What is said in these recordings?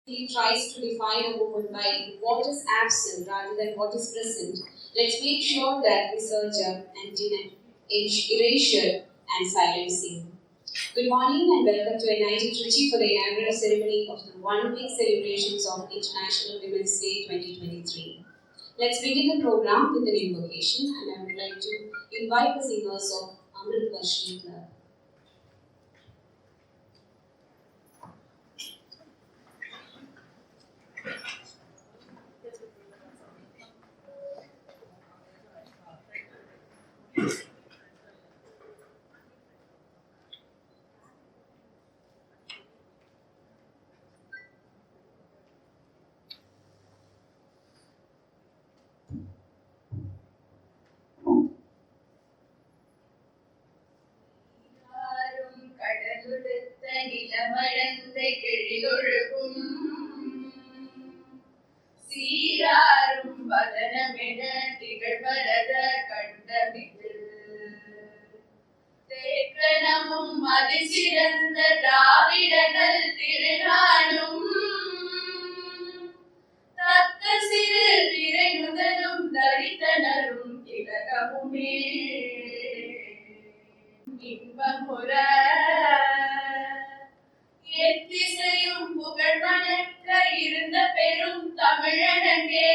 He tries to define a woman by what is absent rather than what is present. Let's make sure that we search up and erasure and silencing. Good morning and welcome to Inauguration for the inaugural ceremony of the one-week celebrations of International Women's Day 2023. Let's begin the program with an invocation, and I would like to invite the singers of Amrit Varshini Club. நிலமடந்தை கெழிலொழுகும் சீராரும் வதனமென திகழ்வரத கண்டமிதில் தேக்கனமும் அதிசிறந்த திராவிடனல் திருநாளும் தக்க சிறு திரை முதலும் தரித்தனரும் திலகமுமே இன்பமுற எத்திசையும் புகழ் மணக்க இருந்த பெரும் தமிழனங்கே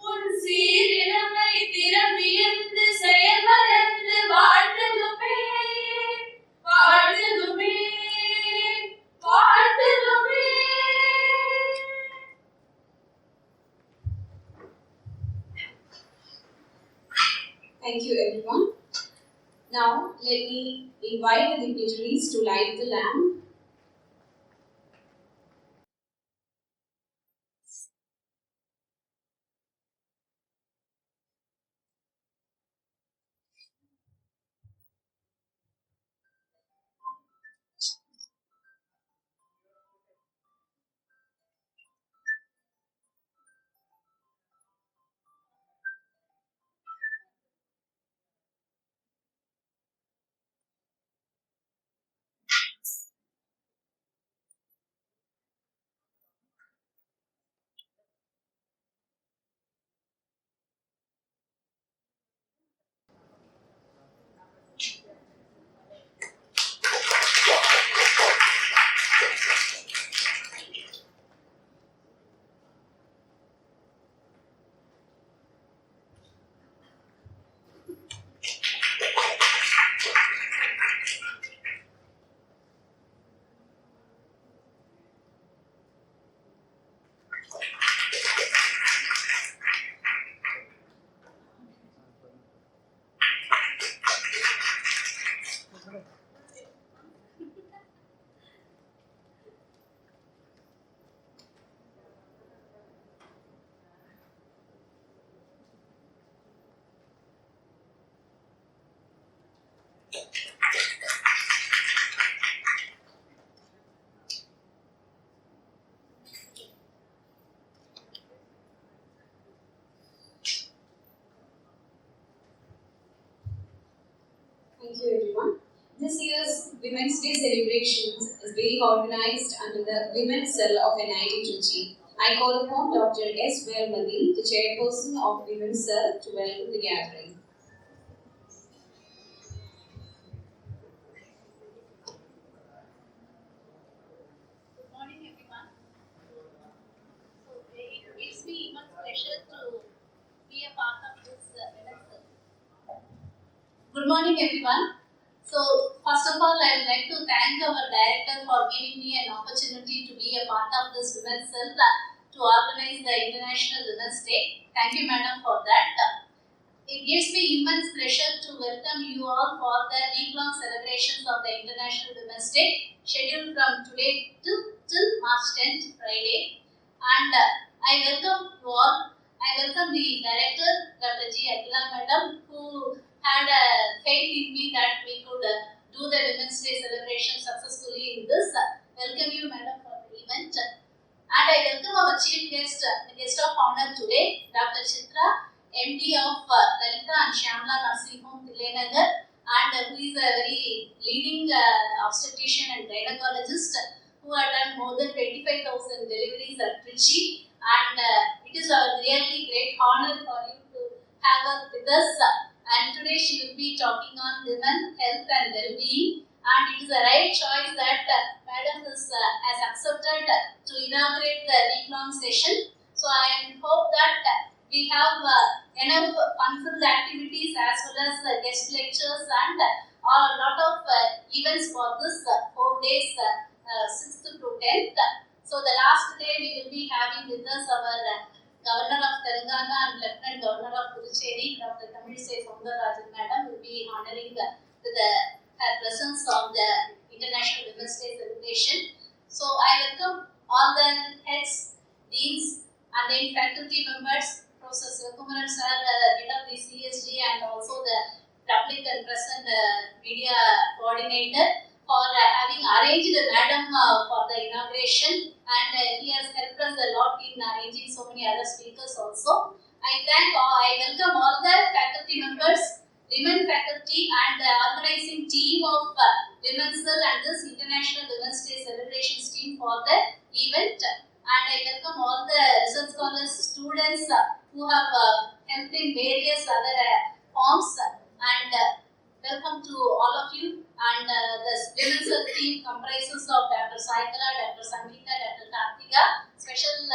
உன் சீரிழமை திறமியந்து செயல்மறந்து வாழ்த்துதுமே வாழ்த்துதுமே வாழ்த்துதுமே. Thank you, everyone. Now, let me invite the dignitaries to light the lamp. Thank you, everyone. This year's Women's Day celebrations is being organized under the Women's Cell of NIT. I call upon Dr. S. Velmadi, the chairperson of Women's Cell, to welcome the gathering. Good morning, everyone. So it gives me immense pleasure to be a part of this Women's Cell. Good morning, everyone. So, first of all, I would like to thank our director for giving me an opportunity to be a part of this Women's Cell to organize the International Women's Day. Thank you, madam, for that. It gives me immense pleasure to welcome you all for the week-long celebrations of the International Women's Day, scheduled from today till March 10th, Friday. And I welcome you all. I welcome the director, Dr. G. Akila madam, who had faith in me that we could do the Women's Day celebration successfully in this. Welcome you, madam, for the event. And I welcome our chief guest, the guest of honor today, Dr. Chithra, MD of Lalita and Shyamla Nursing Home, Tilanagar, and who who is a very leading obstetrician and gynecologist who had done more than 25,000 deliveries at Trichy, and it is a really great honor for you to have her with us. And today she will be talking on women health and well-being. And it is a right choice that Madam has accepted to inaugurate the week-long session. So I hope that we have enough fun-filled activities as well as guest lectures and a lot of events for this 4 days, 6th to 10th. So the last day we will be having with us our Governor of Telangana and Lieutenant Governor of Puducherry, Dr. Tamilisai Soundararajan Madam, will be honoring with her presence on the International Women's Day celebration. So I welcome all the heads, deans, and then faculty members, Professor Kumaran sir, head of the CSG, and also the public and press and media coordinator for having arranged Madam for the inauguration, and he has helped us a lot in arranging so many other speakers also. I welcome all the faculty members, women faculty, and the organizing team of Women's Cell and this International Women's Day celebrations team for the event. And I welcome all the research scholars, students who have helped in various other forms. And welcome to all of you. And the Women's Cell team comprises of Dr. Saikala, Dr. Sangeeta, Dr. Karthika. Special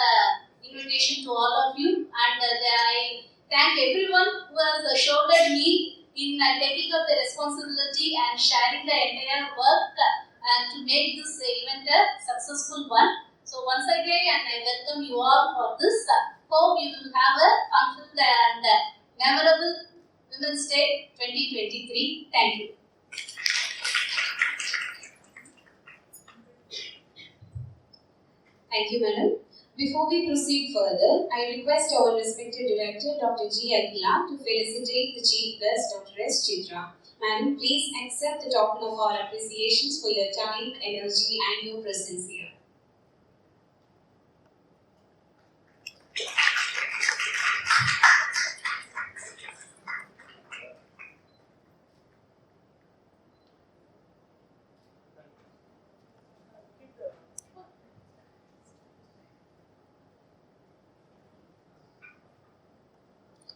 invitation to all of you. And I thank everyone who has shouldered me in taking up the responsibility and sharing the entire work and to make this event a successful one. So once again, I welcome you all for this. Hope you will have a fun-filled and memorable Women's Day 2023. Thank you. Thank you, Madam. Before we proceed further, I request our respected Director, Dr. G. Akhila, to felicitate the Chief Guest, Dr. S. Chithra. Madam, please accept the token of our appreciations for your time, energy, and your presence here.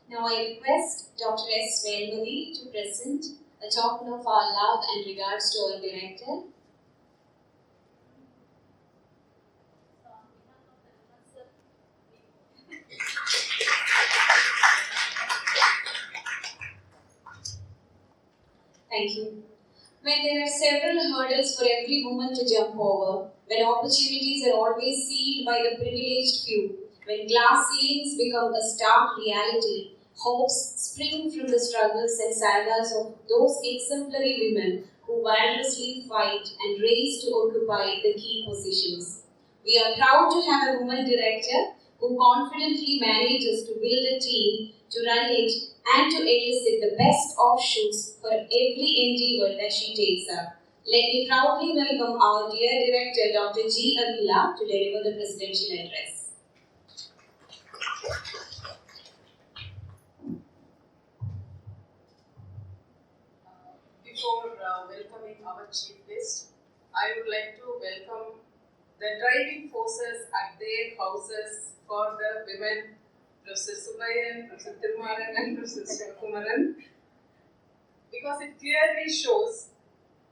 Now I request Dr. S. Velmudi to present a token of our love and regards to our Director. Thank you. When there are several hurdles for every woman to jump over, when opportunities are always sealed by the privileged few, when glass ceilings become a stark reality, hopes spring from the struggles and sagas of those exemplary women who valorously fight and race to occupy the key positions. We are proud to have a woman director who confidently manages to build a team to run it and to elicit the best offshoots for every endeavor that she takes up. Let me proudly welcome our dear Director, Dr. G. Akhila, to deliver the presidential address. Before welcoming our Chief Guest, I would like to welcome the driving forces at their houses for the women, Professor Subayan, Professor Thirumaran, and Professor Kumaran, because it clearly shows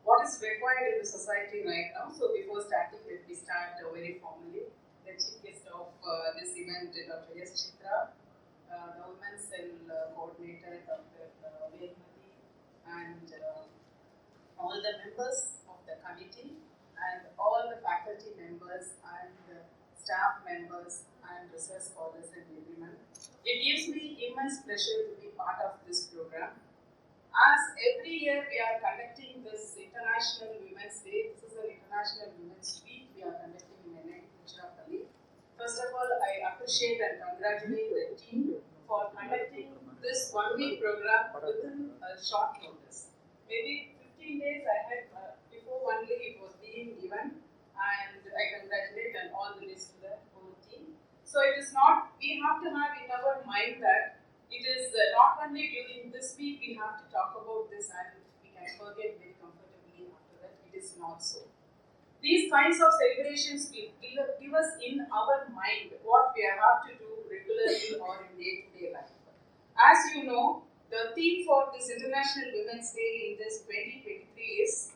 what is required in the society right now. So before starting, let me start very formally. The Chief Guest of this event, Dr. S. Chithra, the Women's Cell Coordinator, Dr. Velmudi, and all the members of the committee and all the faculty members and staff members and research scholars and everyone. It gives me immense pleasure to be part of this program. As every year we are conducting this International Women's Day, this is an International Women's Week we are conducting in Chithra. First of all, I appreciate and congratulate the team for conducting this one-week program within a short notice. Maybe 15 days ahead, before one day it was being given, and I congratulate and all the best to the whole team. So it is not, we have to have in our mind that it is not only during this week we have to talk about this and we can forget not so. These kinds of celebrations will give us in our mind what we have to do regularly or in day-to-day life. As you know, the theme for this International Women's Day in this 2023 is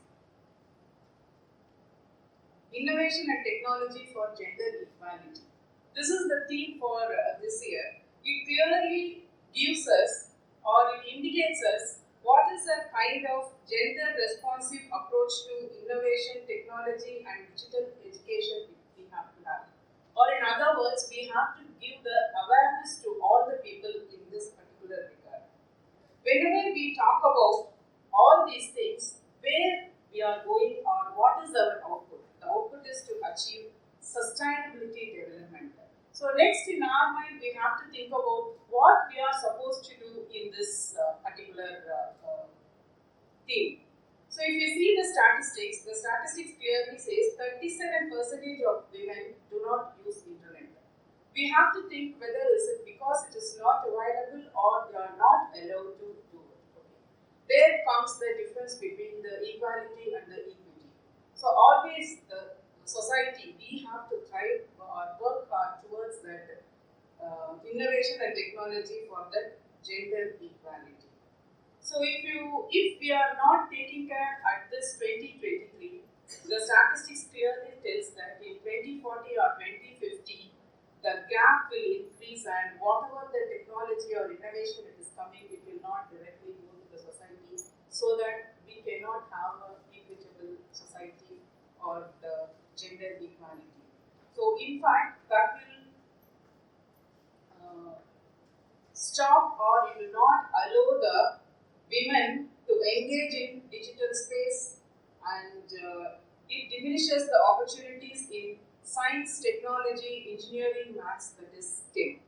Innovation and Technology for Gender Equality. This is the theme for this year. It clearly gives us or it indicates us what is a kind of gender responsive approach to innovation, technology, and digital education we have to have. Or in other words, we have to give the awareness to all the people in this particular regard. Whenever we talk about all these things, where we are going or what is our output? The output is to achieve sustainability development. So next in our mind, we have to think about what we are supposed to do in this particular theme. So if you see the statistics clearly says 37% of women do not use internet. We have to think whether is it because it is not available or they are not allowed to do it. Okay. There comes the difference between the equality and the equity. So always the society, we have to try or work hard towards that innovation and technology for that gender equality. So if we are not taking care at this 2023, the statistics clearly tells that in 2040 or 2050, the gap will increase and whatever the technology or innovation that is coming, it will not directly go to the society so that we cannot have an equitable society or the gender equality. So in fact, that will stop or it will not allow the women to engage in digital space and it diminishes the opportunities in science, technology, engineering, maths, that is STEM.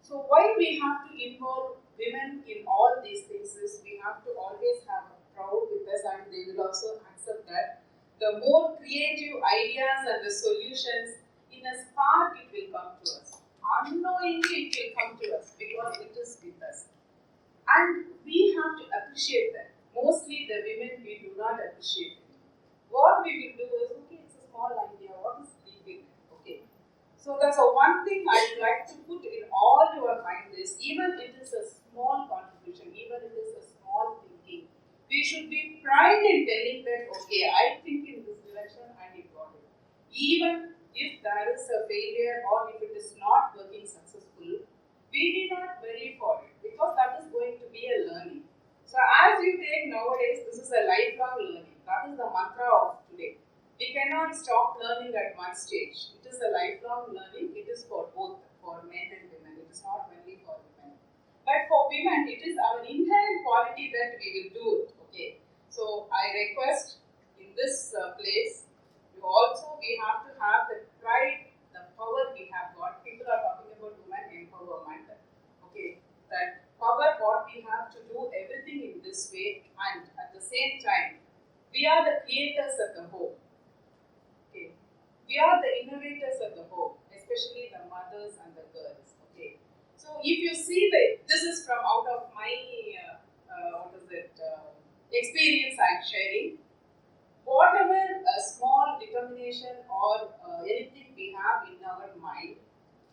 So why we have to involve women in all these things is we have to always have a crowd with us and they will also accept that. The more creative ideas and the solutions, in a spark it will come to us. Unknowingly it will come to us because it is with us. And we have to appreciate that. Mostly the women, we do not appreciate it. What we will do is, okay, it's a small idea, what is big? Okay. So that's one thing I would like to put in all your mind is, even it is a small contribution, even it is a small thinking, we should be pride in telling that, okay, I think in this direction and it got it. Even if there is a failure or if it is not working successful, we need not worry for it because that is going to be a learning. So as you take nowadays, this is a lifelong learning. That is the mantra of today. We cannot stop learning at one stage. It is a lifelong learning. It is for both, for men and women. It is not only for women. But for women, it is our inherent quality that we will do it. Okay. So I request in this place, we have to have the pride, the power we have got. People are talking about women empowerment. Okay, that power what we have to do everything in this way, and at the same time, we are the creators of the home. Okay, we are the innovators of the home, especially the mothers and the girls. Okay, so if you see this is from out of my experience I'm sharing. Whatever small determination or anything we have in our mind,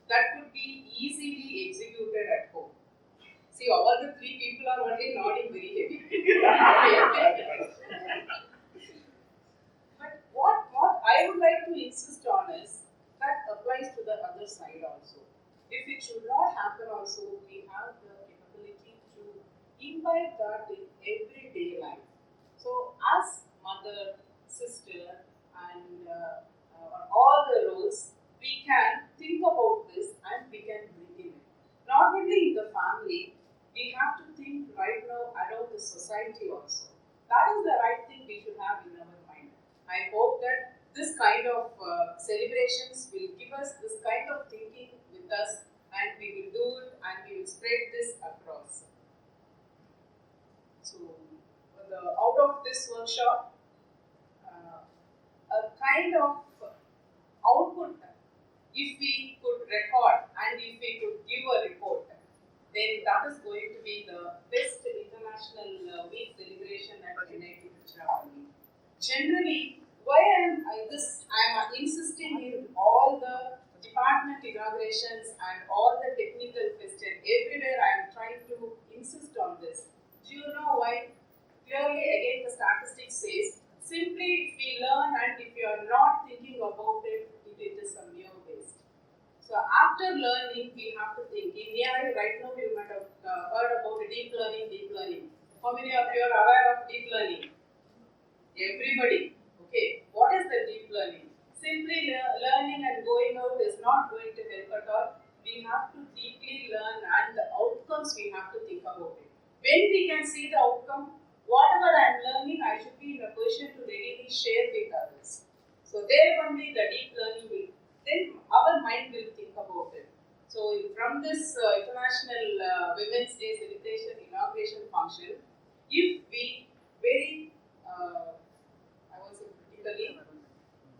that could be easily executed at home. See, all the three people are only nodding very heavy. But what I would like to insist on is that applies to the other side also. If it should not happen also, we have the capability to imbibe that in everyday life. So as mother, sister, and all the roles, we can think about this and we can bring in it. Not only in the family, we have to think right now around the society also. That is the right thing we should have in our mind. I hope that this kind of celebrations will give us this kind of thinking with us and we will do it and we will spread this across. So, out of this workshop, a kind of output, if we could record and if we could give a report, then that is going to be the best international week celebration at Chithra only. generally, why I am insisting in all the department inaugurations and all the technical fest and everywhere I am trying to insist on this. Do you know why? Clearly, again, the statistics says simply if we learn and if you are not thinking about it, it is a mere waste. So after learning, we have to think. In AI, right now you might have heard about deep learning, deep learning. How many of you are aware of deep learning? Everybody. Okay. What is the deep learning? Simply learning and going out is not going to help at all. We have to deeply learn and the outcomes we have to think about it. When we can see the outcome, whatever I am learning, I should be in a position to readily share with others. So there only the deep learning will, then our mind will think about it. So from this International Women's Day celebration inauguration function, if we very I was critically,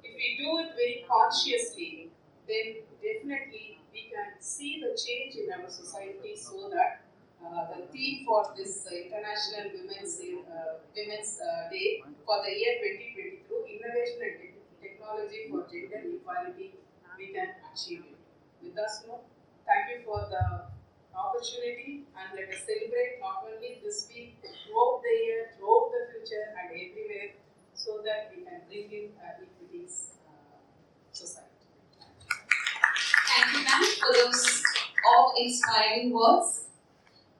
if we do it very consciously, then definitely we can see the change in our society so that the theme for this International Women's Day for the year 2022, Innovation and Technology for Gender Equality, we can achieve it. With us, no? Thank you for the opportunity and let us celebrate not only this week, throughout the year, throughout the future and everywhere so that we can bring in equities society. Thank you, ma'am, for those awe-inspiring words.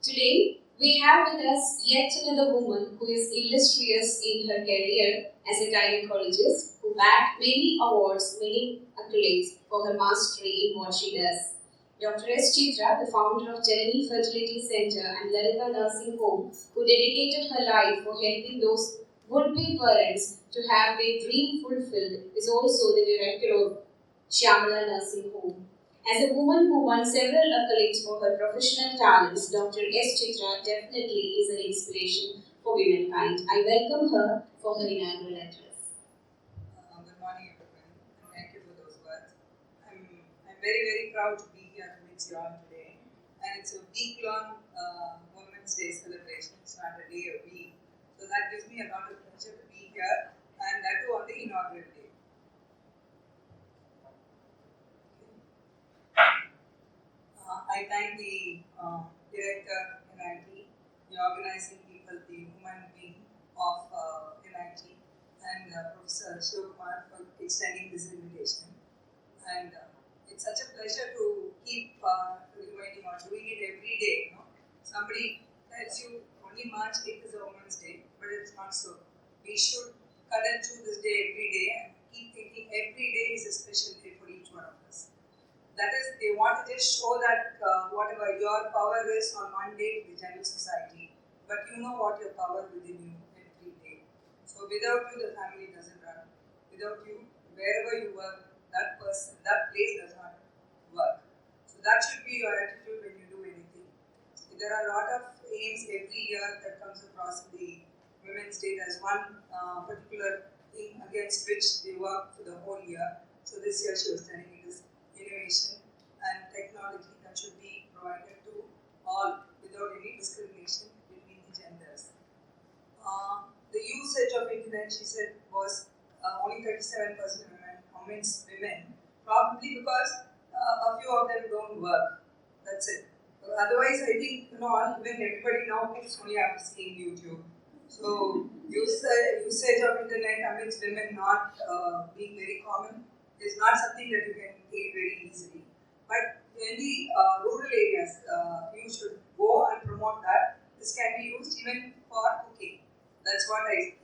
Today, we have with us yet another woman who is illustrious in her career as a gynecologist, who bagged many awards, many accolades for her mastery in what she does. Dr. S. Chithra, the founder of Janani Fertility Center and Lalita Nursing Home, who dedicated her life for helping those would-be parents to have their dream fulfilled, is also the director of Shyamala Nursing Home. As a woman who won several accolades for her professional talents, Dr. S. Chithra definitely is an inspiration for womankind. I welcome her for her inaugural address. Good morning, everyone, and thank you for those words. I'm very, very proud to be here to meet you all today. And it's a week-long Women's Day celebration. It's not a day, a week. So that gives me a lot of pleasure to be here, and that too on the inaugural day. I thank the director NIT, the organizing people, the human being of NIT, and Professor Shivkumar for extending this invitation. And it's such a pleasure to keep reminding or doing it every day. You know? Somebody tells you only March 8th is a Women's Day, but it's not so. We should cut and through this day every day and keep thinking every day is a special day for each one of us. That is, they want to just show that whatever your power is on one day to the general society, but you know what your power within you every day. So without you, the family doesn't run. Without you, wherever you work, that person, that place does not work. So that should be your attitude when you do anything. So there are a lot of aims every year that comes across the Women's Day. There's one particular thing against which they work for the whole year. So this year she was telling me this innovation and technology that should be provided to all without any discrimination between the genders. The usage of internet, she said, was only 37% of women, probably because a few of them don't work. That's it. Otherwise, I think even everybody now thinks only after seeing YouTube. So usage of internet amidst women not being very common is not something that you can take very easily. But in the rural areas, you should go and promote that. This can be used even for cooking. That's what I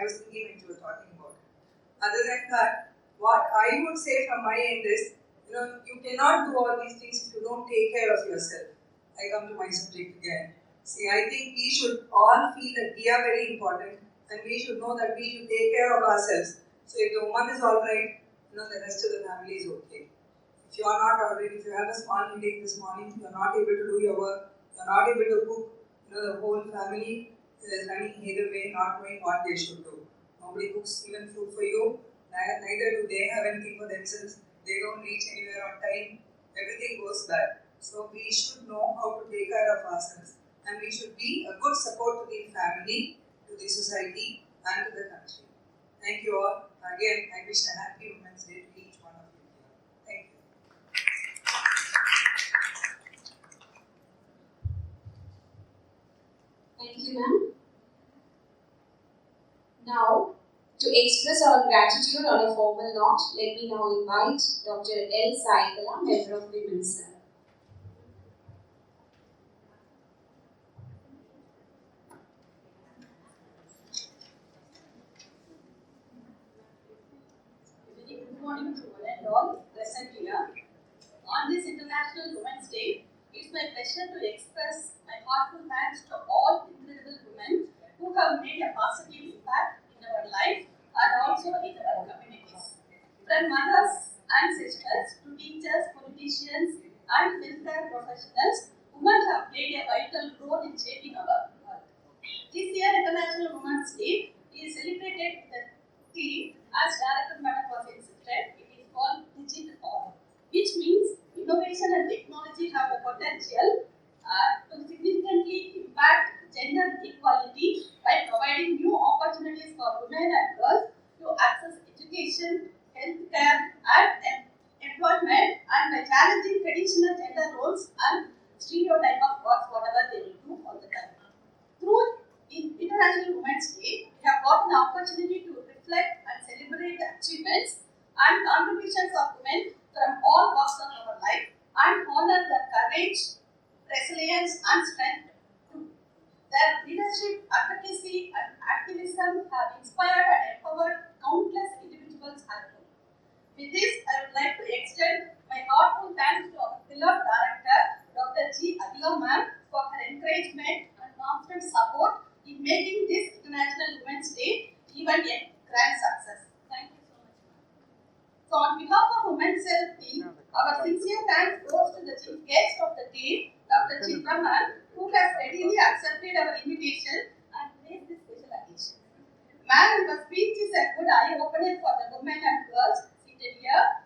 was thinking when you were talking about it. Other than that, what I would say from my end is, you cannot do all these things if you don't take care of yourself. I come to my subject again. See, I think we should all feel that we are very important and we should know that we should take care of ourselves. So if the woman is alright, the rest of the family is okay. If you are not alright, if you have a small headache this morning, you are not able to do your work, you are not able to cook, the whole family is running either way, not knowing what they should do. Nobody cooks even food for you, neither do they have anything for themselves, they don't reach anywhere on time, everything goes bad. So we should know how to take care of ourselves and we should be a good support to the family, to the society and to the country. Thank you all. Again, I wish a happy Women's Day to each one of you here. Thank you. Thank you, ma'am. Now, to express our gratitude on a formal note, let me now invite Dr. L. Saikala, Member of Women's Cell. Good morning to one and all present here. On this International Women's Day, it's my pleasure to express my heartfelt thanks to all incredible women who have made a positive impact in our life and also in our communities. From mothers and sisters to teachers, politicians, and healthcare professionals, women have played a vital role in shaping our world. This year, International Women's Day is celebrated with a theme, as Director Madam was insisted, it is called Digital, which means innovation and technology have the potential to significantly impact gender equality by providing new opportunities for women and girls to access education, healthcare, and employment, and by challenging traditional gender roles and stereotype of work, whatever they will do all the time. Through International Women's Day, we have got an opportunity to reflect and celebrate the achievements and contributions of women from all walks of our life and honor their courage, resilience, and strength. Their leadership, advocacy, and activism have inspired and empowered countless individuals at home. With this, I would like to extend my heartfelt thanks to our beloved director, Dr. G. Adila ma'am, for her encouragement and constant support in making this International Women's Day even a grand success. Thank you so much, ma'am. So, on behalf of Women's Health team, our sincere thanks goes to the chief guest of the day, Dr. Chithra ma'am, who has readily accepted our invitation and graced this special occasion. Ma'am, your speech is a good eye-opener for the women and girls seated here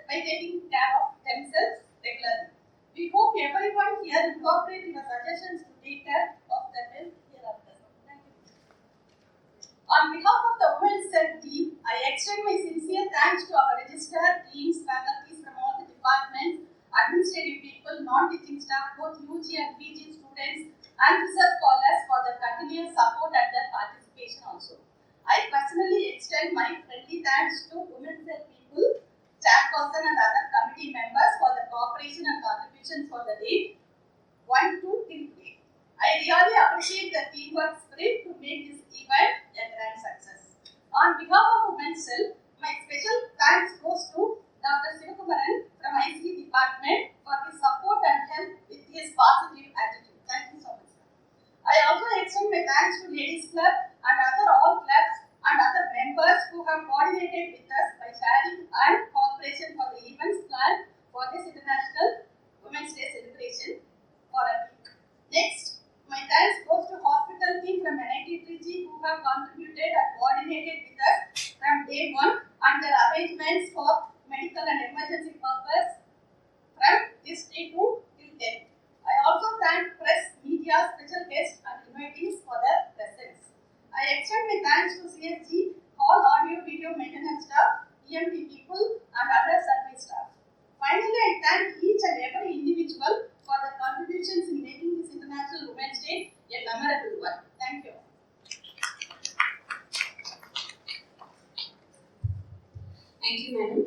by taking care of themselves regularly. We hope everyone here incorporate your suggestions to take care of their health hereafter. Thank you. On behalf of the Women's Health team, I extend my sincere thanks to our registrar, teams, faculties from all the departments, administrative people, non-teaching staff, both UG and PG students, and research scholars for their continuous support and their participation also. I personally extend my friendly thanks to Women's Health people, chairperson and other committee members for their cooperation and contributions for the day 1 to till today. I really appreciate the teamwork spirit to make this event a grand success. On behalf of Women's Health, my special thanks goes to Dr. Sivakumaran from ICT department for his support and help with his positive attitude. Thank you so much. I also extend my thanks to Ladies Club and other all clubs and other members who have coordinated with us by sharing and cooperation for the events planned for this International Women's Day celebration for a week. Next, my thanks goes to hospital team from NIT Trichy who have contributed and coordinated with us from day one and their arrangements for medical and emergency purpose from this day to till 10. I also thank press, media, special guests and invitees for their presence. I extend my thanks to CSG, all audio video maintenance staff, EMT people and other service staff. Finally, I thank each and every individual for their contributions in making this International Women's Day a memorable one. Thank you. Thank you, madam.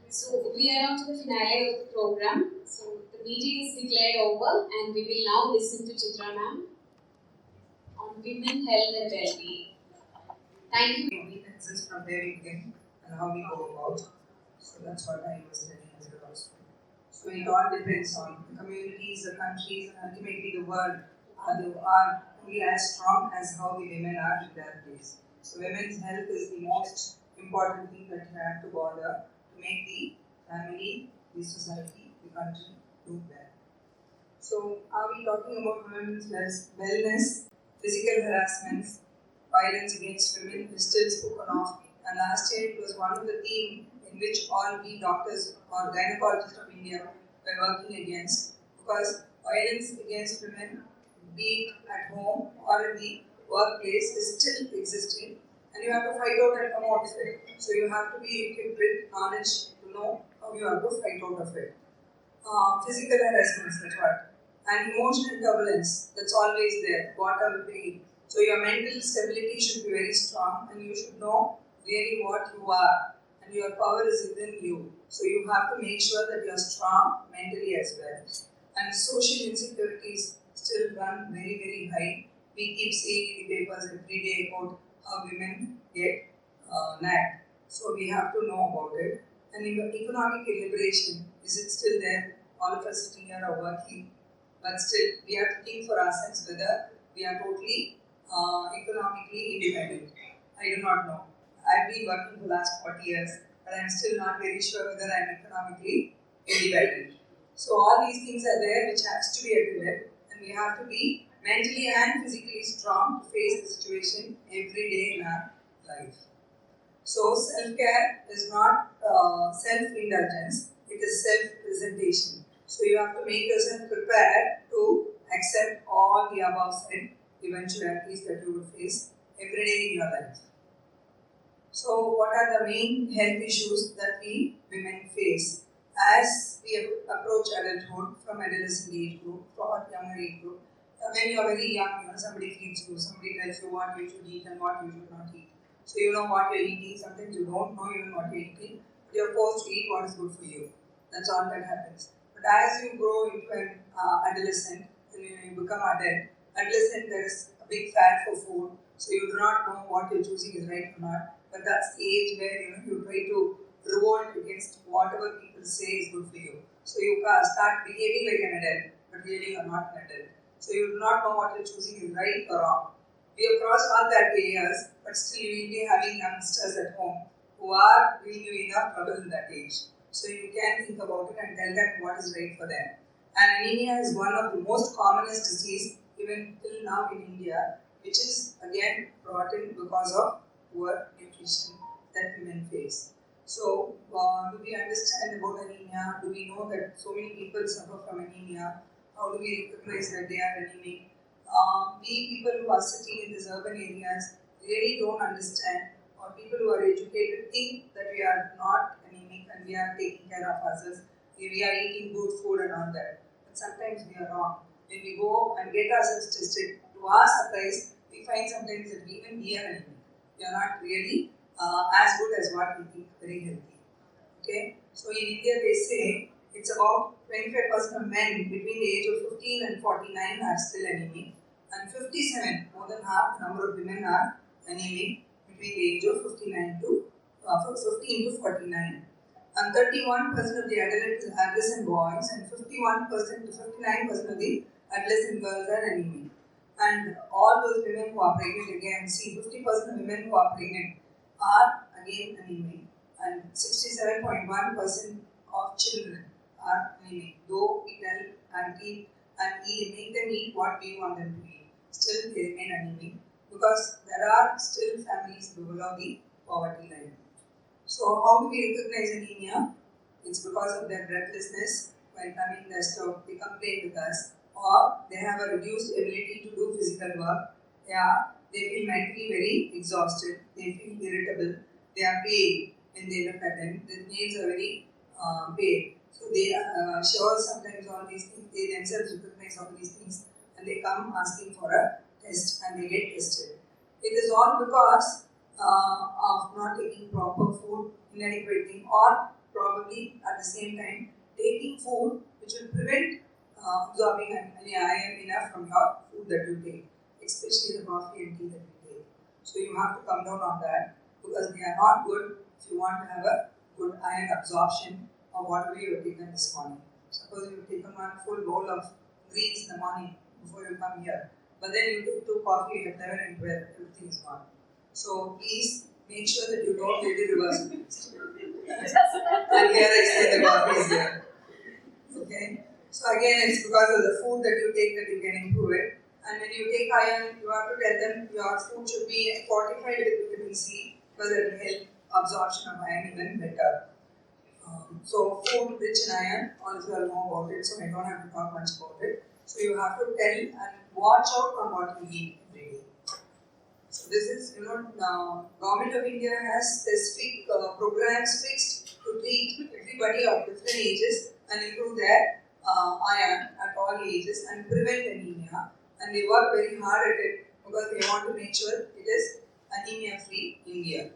So, we are on to the finale of the program. So, the meeting is declared over and we will now listen to Chithra ma'am on women, health and well-being. Thank you. We exist from where we begin and how we go about. So that's what I was telling earlier also. So it all depends on the communities, the countries, and ultimately the world are only as strong as how the women are in their place. So women's health is the most important thing that you have to bother to make the family, the society, the country do well. So are we talking about women's wellness, physical harassments, violence against women is still spoken of, and last year it was one of the themes in which all we doctors or gynecologists of India were working against, because violence against women, be it at home or in the workplace, is still existing, and and you have to fight out and come out of it. So you have to be equipped with knowledge to know how you have to fight out of it. Physical harassment, that's what. And emotional turbulence, that's always there, whatever way. So your mental stability should be very strong and you should know really what you are and your power is within you. So you have to make sure that you are strong mentally as well. And social insecurities still run very, very high. We keep seeing in the papers every day about how women get nagged. So we have to know about it. And economic liberation, is it still there? All of us sitting here are working, but still we have to think for ourselves whether we are totally economically independent. I do not know. I've been working for the last 40 years, but I'm still not very sure whether I'm economically independent. So all these things are there which has to be addressed, and we have to be mentally and physically strong to face the situation every day in our life. So self-care is not self-indulgence, it is self-presentation. So you have to make yourself prepared to accept all the above said eventualities that you will face every day in your life. So what are the main health issues that we women face as we approach adulthood from adolescent age group or younger age group? When you are very young, somebody feeds you, somebody tells you what you should eat and what you should not eat. So you know what you're eating, sometimes you don't know even what you're eating, but you're forced to eat what is good for you. That's all that happens. But as you grow into an adolescent, and you become adolescent there is a big fad for food, so you do not know what you're choosing is right or not. But that's the age where you try to revolt against whatever people say is good for you. So you start behaving like an adult, but really you're not an adult. So you do not know what you're choosing is right or wrong. We have crossed all that areas, but still you will be having youngsters at home who are giving you enough trouble in that age. So you can think about it and tell them what is right for them. And anemia is one of the most commonest disease even till now in India, which is again brought in because of poor nutrition that women face. So do we understand about anemia? Do we know that so many people suffer from anemia? How do we recognize that they are anemic? We people who are sitting in these urban areas really don't understand, or people who are educated think that we are not anemic and we are taking care of ourselves. We are eating good food and all that. But sometimes we are wrong. When we go and get ourselves tested, to our surprise, we find sometimes that even we are anemic. We are not really as good as what we think, very healthy. Okay? So in India they say it's about 25% of men between the age of 15 and 49 are still anemic, and 57, more than half the number of women are anemic between the age of 15 to 49. And 31% of the adolescent boys and 51% to 59% of the adolescent girls are anemic. And all those women who are pregnant again, see 50% of women who are pregnant are again anemic, and 67.1% of children are anemic. Though we tell and eat and make them eat what we want them to eat, still they remain anemic because there are still families below the poverty line. So how do we recognize anemia? It's because of their breathlessness while coming the stove. They complain with us, or they have a reduced ability to do physical work. They feel mentally very exhausted. They feel irritable. They are pale when they look at them. The nails are very pale. So they show sometimes all these things. They themselves recognize all these things, and they come asking for a test, and they get tested. It is all because of not taking proper food, inadequate thing, or probably at the same time taking food which will prevent absorbing any iron enough from your food that you take, especially the coffee and tea that you take. So you have to come down on that because they are not good if you want to have a good iron absorption of whatever you have taken this morning. Suppose you have taken one full bowl of greens in the morning before you come here, but then you take 2 coffee at 11 and 12, everything is gone. So please make sure that you don't really reverse it. And here I say the coffee is there. Okay? So again, it's because of the food that you take that you can improve it. And when you take iron, you have to tell them your food should be fortified with vitamin C because it will help absorption of iron even better. So food rich in iron, all of you all know about it, so I don't have to talk much about it. So you have to tell and watch out on what you eat every day. So this is, Government of India has specific programs fixed to treat everybody of different ages and improve their iron at all ages and prevent anemia. And they work very hard at it because they want to make sure it is anemia-free India.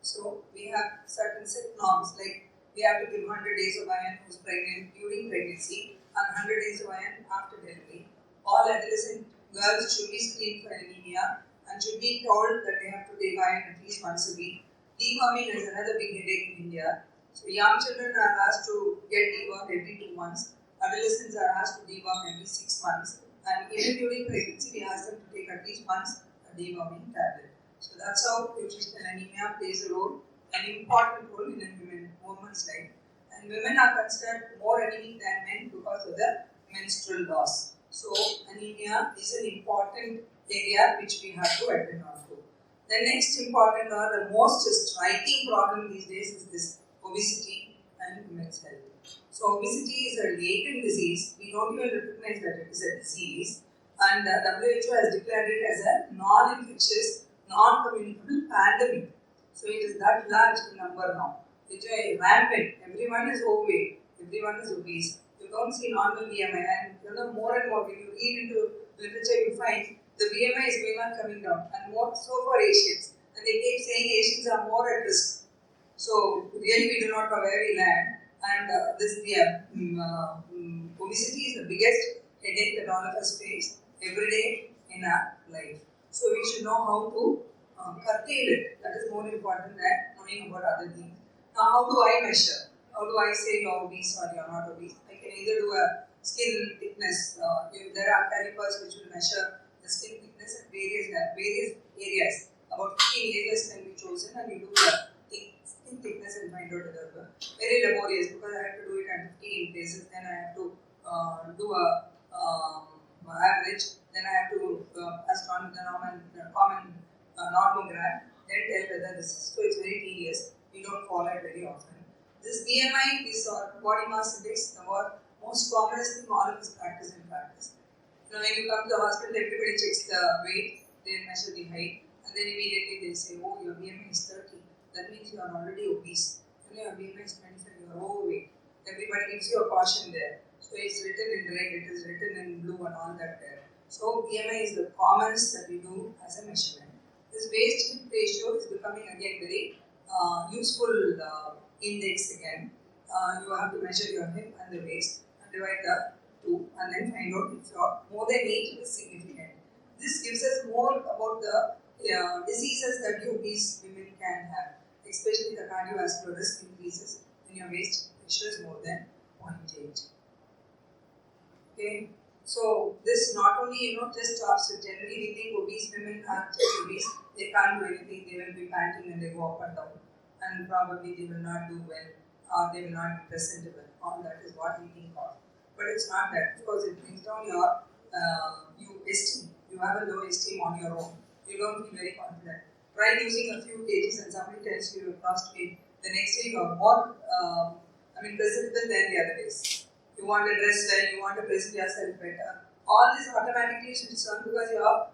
So we have certain set norms, like we have to give 100 days of iron who's pregnant during pregnancy and 100 days of iron after delivery. All adolescent girls should be screened for anemia and should be told that they have to take iron at least once a week. Deworming is another big headache in India. So young children are asked to get dewormed every 2 months. Adolescents are asked to deworm every 6 months. And even during pregnancy, we ask them to take at least once a deworming tablet. So that's how nutritional anemia plays a role, an important role in a woman's life. And women are considered more anemic than men because of the menstrual loss. So anemia is an important area which we have to attend on to. The next important or the most striking problem these days is this obesity and women's health. So obesity is a latent disease. We don't even recognize that it is a disease. And the WHO has declared it as a non-infectious, non-communicable pandemic. So it is that large in number now. It is rampant. Everyone is overweight. Everyone is obese. You don't see normal BMI. And more and more when you read into literature, you find the BMI is going on coming down. And more so for Asians. And they keep saying Asians are more at risk. So really we do not know where we land. And obesity is the biggest headache that all of us face every day in our life. So we should know how to curtail it. That is more important than knowing about other things. Now, how do I measure? How do I say you're obese or you're not obese? I can either do a skin thickness. There are calipers which will measure the skin thickness at various areas. About 15 areas can be chosen, and you do the skin thickness and find out the very laborious because I have to do it at 15 places. Then I have to do a average. Then I have to astronomy the common normogram. Then tell whether this is. So it's very tedious. We don't follow it very often. This BMI is body mass index, the most commonest thing all of us practice in practice. When you come to the hospital, everybody checks the weight, they measure the height, and then immediately they say, oh, your BMI is 30. That means you are already obese. Your BMI is 25, you are overweight. Everybody gives you a caution there. So it's written in red, it is written in blue and all that there. So BMI is the commonest that we do as a measurement. This waist-hip ratio is becoming again very useful index again. You have to measure your hip and the waist and divide the two and then find out if you are more than 8 is significant. This gives us more about the diseases that obese women can have, especially the cardiovascular risk increases when your waist ratio is more than 0.8. Okay, so this not only just stops with generally we think obese women are just obese, they can't do anything, they will be panting and they go up and down, and probably they will not do well or they will not be presentable. All that is what we think of. But it's not that, because it brings down your esteem. You have a low esteem on your own. You don't feel very confident. Try losing a few kgs and somebody tells you you've lost weight. The next day you are more presentable than the other days. You want to dress well, you want to present yourself better. All this automatically switches on because your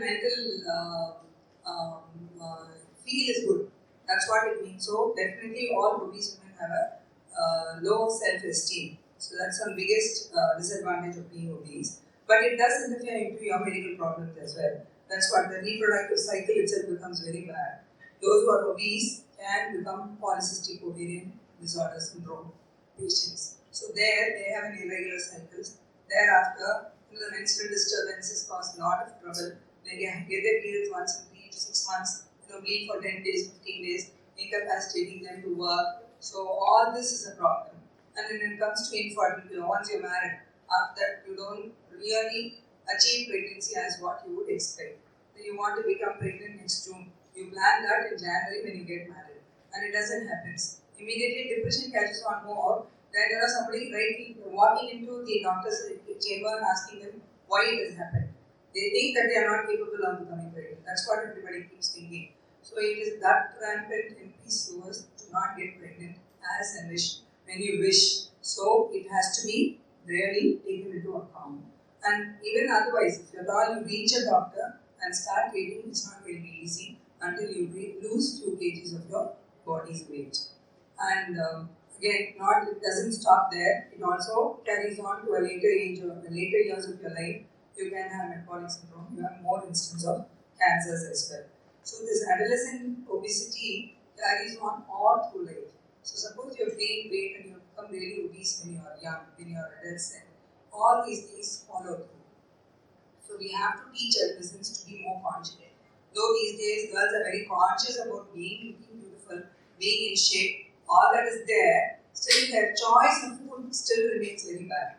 mental feel is good. That's what it means. So definitely all obese women have a low self-esteem. So that's the biggest disadvantage of being obese. But it does interfere into your medical problems as well. That's what the reproductive cycle itself becomes very bad. Those who are obese can become polycystic ovarian disorder syndrome patients. So there they have an irregular cycles. Thereafter, the menstrual disturbances cause a lot of trouble. They get their periods once in 3 to 6 months. Bleed for 10 days, 15 days, incapacitating them to work. So all this is a problem. And when it comes to infertility, once you're married, after that you don't really achieve pregnancy as what you would expect. Then you want to become pregnant next June. You plan that in January when you get married. And it doesn't happen. Immediately depression catches on more. Then somebody walking into the doctor's chamber and asking them why it has happened. They think that they are not capable of becoming pregnant. That's what everybody keeps thinking. So it is that rampant in PCOS to not get pregnant as a wish when you wish. So it has to be really taken into account. And even otherwise, if at all you reach a doctor and start eating. It's not going to be easy until you lose few kgs of your body's weight. And again, it doesn't stop there. It also carries on to a later age or the later years of your life. You can have metabolic syndrome. You have more instances of cancers as well. So this adolescent obesity carries on all through life. So suppose you're gaining weight and you become really obese when you are young, when you are adolescent. All these things follow through. So we have to teach adolescents to be more confident. Though these days girls are very conscious about being looking beautiful, being in shape, all that is there, still their choice of food still remains very bad.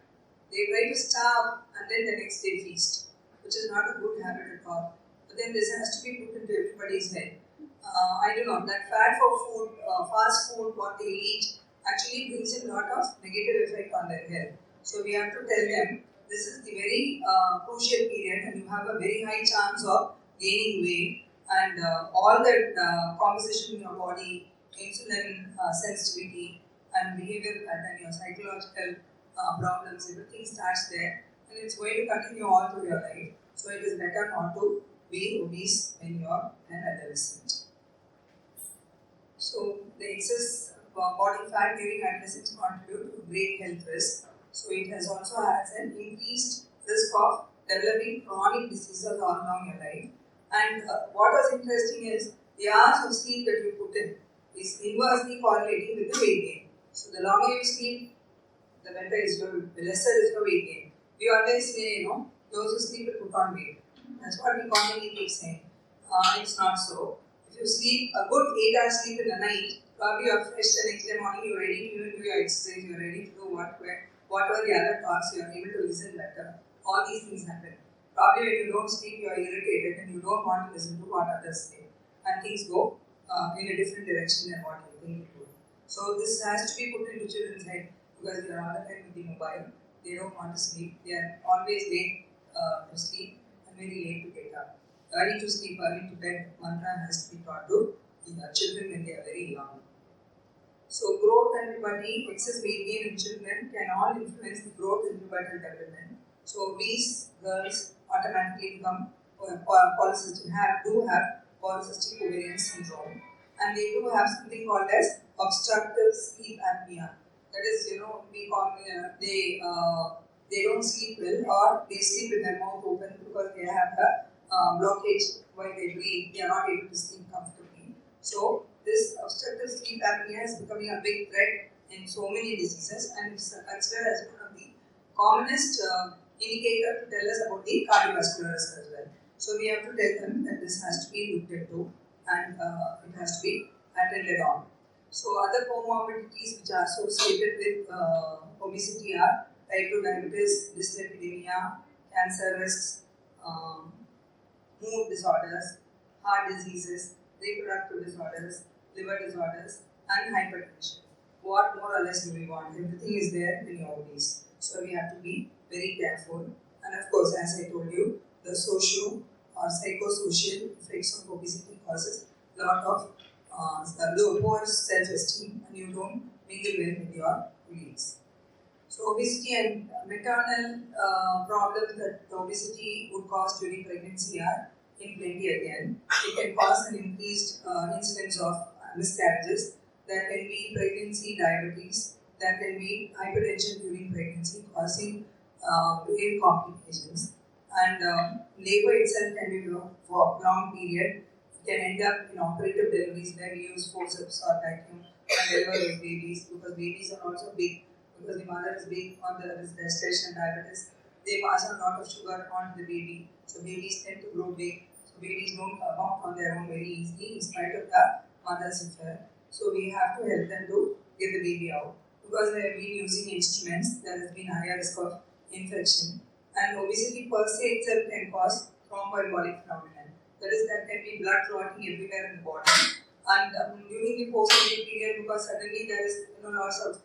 They try to starve and then the next day feast, which is not a good habit at all. But then this has to be put into everybody's head. I don't know, that fad for food, fast food, what they eat, actually brings in a lot of negative effect on their health. So we have to tell them this is the very crucial period and you have a very high chance of gaining weight and all that composition in your body, insulin sensitivity and behavior pattern, your psychological problems, everything starts there and it's going to continue all through your life. So it is better not to be obese when you are an adolescent. So the excess body fat during adolescence contribute to great health risk. So it has also has an increased risk of developing chronic diseases all along your life. And what was interesting is the hours of sleep that you put in is inversely correlating with the weight gain. So the longer you sleep, the better is the lesser is your weight gain. We always say, those who sleep will put on weight. That's what we commonly keep saying. It's not so. If you sleep a good 8 hours sleep in the night, probably you are fresh the next day morning, you're ready to do your exercise, you're ready to do whatever the other tasks, you're able to listen better. All these things happen. Probably when you don't sleep, you are irritated and you don't want to listen to what others say. And things go in a different direction than what you think it would. So this has to be put into children's head because they are all the time with the mobile. They don't want to sleep. They are always late to sleep and very late to get up. Early to sleep, early to bed mantra has to be taught to children when they are very young. So growth and puberty, excess weight gain in children can all influence the growth and pubertal development. So obese girls automatically become polycystic, do have polycystic ovarian syndrome, and they do have something called as obstructive sleep apnea. That is, we call they don't sleep well or they sleep with their mouth open because they have a blockage while they breathe. They are not able to sleep comfortably. So this obstructive sleep apnea is becoming a big threat in so many diseases and it's considered as one of the commonest indicator to tell us about the cardiovascular risk as well. So we have to tell them that this has to be looked into and it has to be attended on. So other comorbidities which are associated with obesity are type 2 diabetes, dyslipidemia, cancer risks, mood disorders, heart diseases, reproductive disorders, liver disorders, and hypertension. What more or less do we want? Everything is there when you're obese. So we have to be very careful. And of course, as I told you, the socio or psychosocial effects of obesity causes a lot of poor self-esteem and you don't mingle well with your colleagues. So obesity and maternal problems that obesity would cause during pregnancy are in plenty again. It can cause an increased incidence of miscarriages. There can be pregnancy diabetes. There can be hypertension during pregnancy causing brain complications. And labor itself can be for a long period. It can end up in operative deliveries where we use forceps or vacuum and deliver those babies because babies are also big. Because the mother is big on the gestation diabetes, they pass on a lot of sugar on the baby. So babies tend to grow big. So babies don't come out on their own very easily in spite of the mother's effort. So we have to help them to get the baby out. Because they have been using instruments, there has been higher risk of infection. And obesity per se itself can cause thromboembolic phenomenon. That is, there can be blood clotting everywhere in the body. And during the postnatal period, because suddenly there is lots of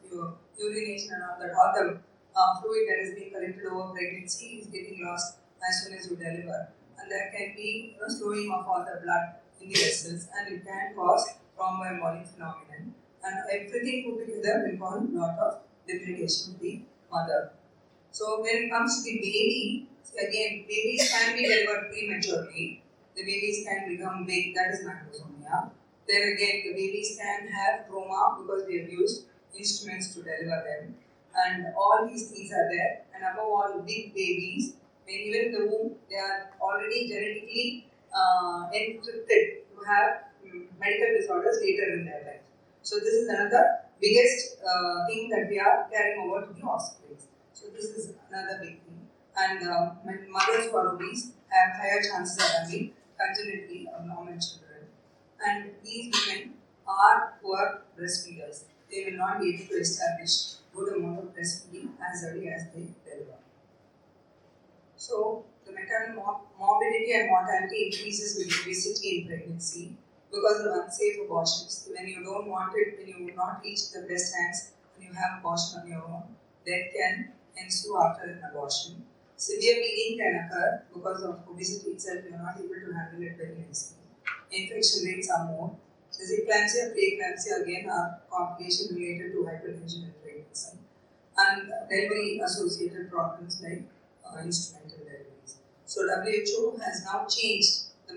urination and all the fluid that is being collected over pregnancy is getting lost as soon as you deliver. And there can be slowing of all the blood in the vessels and it can cause thromboembolic phenomenon. And everything put together will cause a lot of debilitation to the mother. So when it comes to the baby, again, babies can be delivered prematurely. the babies can become big, that is macrosomia. Then again, the babies can have trauma because we have used instruments to deliver them. And all these things are there. And above all, big babies, when even in the womb, they are already genetically encrypted to have medical disorders later in their life. So this is another biggest thing that we are carrying over to the offsprings. So this is another big thing. And mothers who are obese have higher chances of having congenitally abnormal children. And these women are poor breastfeeders. They will not be able to establish good amount of breastfeeding as early as they deliver. So the maternal morbidity and mortality increases with obesity in pregnancy because of unsafe abortions. When you don't want it, when you will not reach the breast hands, when you have abortion on your own, death can ensue after an abortion. Severe bleeding can occur because of obesity itself. You are not able to handle it very nicely. Infection rates are more. Dyseclampsia, preeclampsia again are complications related to hypertension in pregnancy, and delivery associated problems like instrumental deliveries. So WHO has now changed the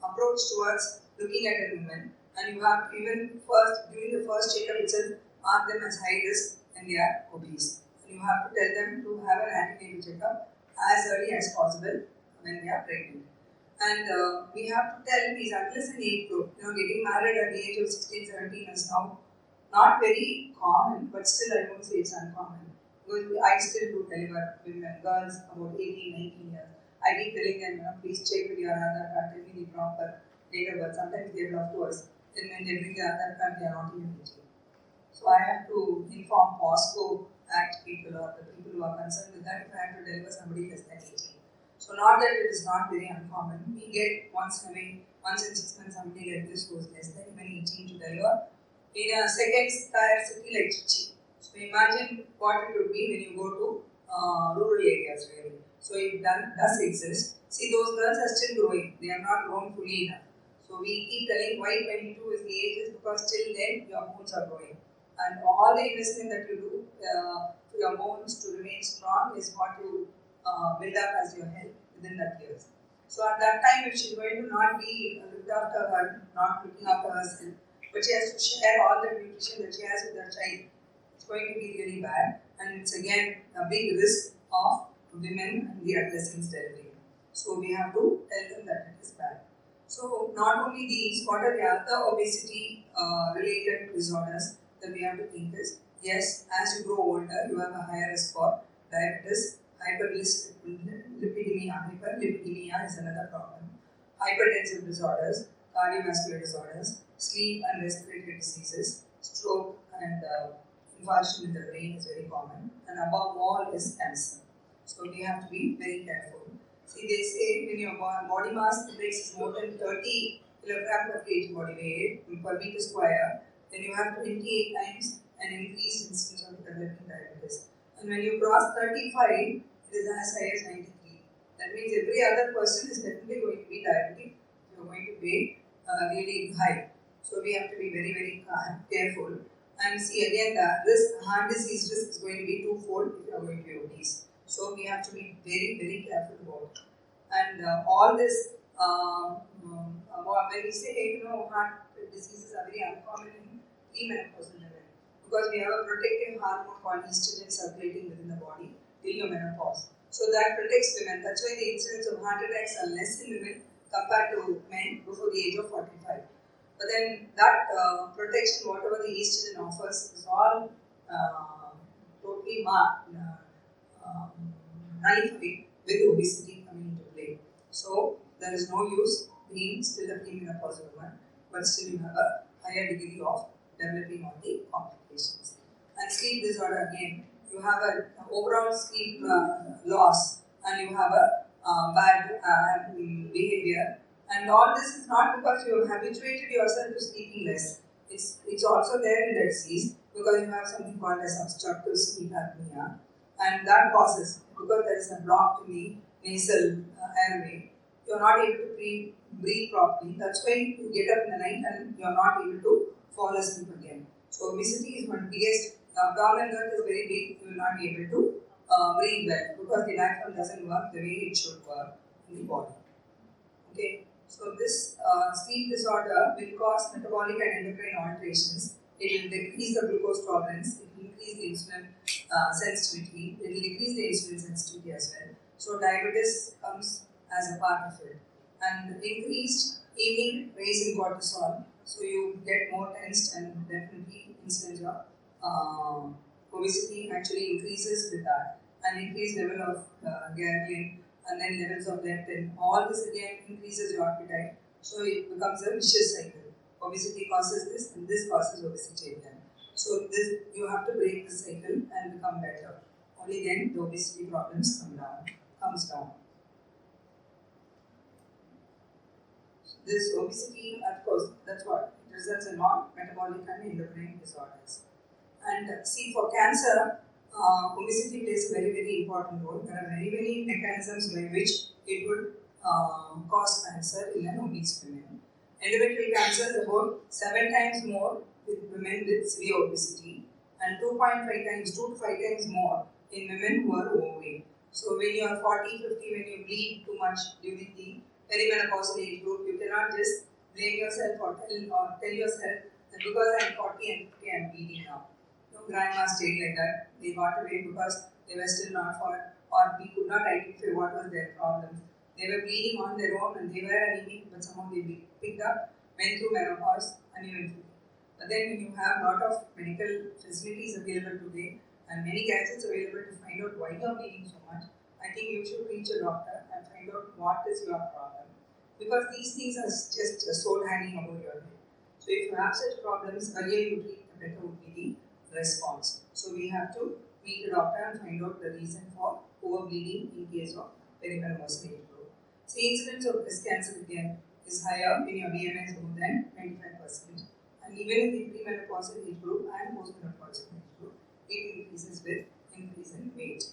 approach towards looking at a woman, and you have to even first during the first checkup itself mark them as high risk when they are obese. And you have to tell them to have an antenatal checkup as early as possible when they are pregnant. And we have to tell these adolescent age group, getting married at the age of 16, 17 is now not very common, but still I won't say it's uncommon. Because I still do deliver women, girls about 18, 19 years. I keep telling them, please check with your Aadhaar card, tell me the proper date of birth. Sometimes they bluff to us. Then when they bring the Aadhaar card, they are not even aging. So I have to inform POSCO Act people or the people who are concerned with that if I have to deliver somebody less than 18. So not that it is not very uncommon. We get once in 6 months somebody like this who is less than even 18 to deliver in a second tier city like Trichy. So imagine what it would be when you go to rural areas really. So it does exist. See, those girls are still growing. They have not grown fully enough. So we keep telling why 22 is the age is because till then your bones are growing. And all the investment that you do for your bones to remain strong is what you build up as your health within that years. So at that time, if she's going to not be looked after her, not looking after herself, but she has to share all the nutrition that she has with her child, it's going to be really bad. And it's again a big risk of women and the adolescents delivering. So we have to tell them that it is bad. So not only these, what are the other obesity related disorders that we have to think is, yes, as you grow older, you have a higher risk for diabetes, hyperlipidemia. Hyperlipidemia is another problem. Hypertensive disorders, cardiovascular disorders, sleep and respiratory diseases, stroke and infarction in the brain is very common, and above all is cancer. So we have to be very careful. See, they say when your body mass index is more than 30 kilograms per kg body weight per meter square, then you have 28 times an increased incidence of developing diabetes. And when you cross 35, it is as high as 93. That means every other person is definitely going to be diabetic. You are going to be really high. So we have to be very, very careful. And see again, the risk, heart disease risk is going to be twofold if you are going to be obese. So we have to be very, very careful about it. And all this, when we say, heart diseases are very uncommon in premenopausal women, because we have a protective hormone called estrogen circulating within the body till your menopause. So that protects women. That's why the incidence of heart attacks are less in women compared to men before the age of 45. But then that protection, whatever the estrogen offers, is all totally nullified with obesity coming into play. So there is no use being still a premenopausal woman, but still you have a higher degree of developing all the complications. And sleep disorder again, you have an overall sleep loss, and you have a bad behavior. And all this is not because you have habituated yourself to sleeping less. It's also there in that disease because you have something called as obstructive sleep apnea, and that causes, because there is a block in the nasal airway, you are not able to breathe properly. That's why you get up in the night and you are not able to fall asleep again. So obesity is one biggest. Abdominal girth is very big. You will not be able to breathe well because the diaphragm doesn't work the way it should work in the body. Okay, so this sleep disorder will cause metabolic and endocrine alterations. It will decrease the glucose tolerance, it will increase the insulin sensitivity, it will decrease the insulin sensitivity as well. So diabetes comes as a part of it. And increased evening raise in cortisol, so you get more tensed and definitely incidence of obesity actually increases with that. And increased level of ghrelin and then levels of leptin. All this again increases your appetite, so it becomes a vicious cycle. Obesity causes this, and this causes obesity again. So this you have to break the cycle and become better. Only then the obesity problems comes down. This obesity, of course, that's what it results in all metabolic and endocrine disorders. And see, for cancer, obesity plays a very, very important role. There are very many mechanisms by which it would cause cancer in an obese women. Endometrial cancer is about 7 times more with women with severe obesity and 2.5 times, 2 to 5 times more in women who are overweight. So when you are 40, 50, when you bleed too much during the perimenopausal age group, you cannot just blame yourself or tell yourself that because I am 40 and 50 I am bleeding now. No, grandma stayed like that. They got away because they were still not for, or we could not identify what was their problems. They were bleeding on their own and they were anemic, but somehow they picked up, went through menopause unevenly. But then when you have a lot of medical facilities available today and many gadgets available to find out why you are bleeding so much, I think you should reach a doctor and find out what is your problem. Because these things are just a soul hanging above your head. So if you have such problems, earlier you treat, the better would be the response. So we have to meet a doctor and find out the reason for overbleeding in case of perimenopausal age group. So incidence of breast cancer again is higher when your BMI is more than 95%. And even in the premenopausal age group and postmenopausal age group, it increases with increase in weight.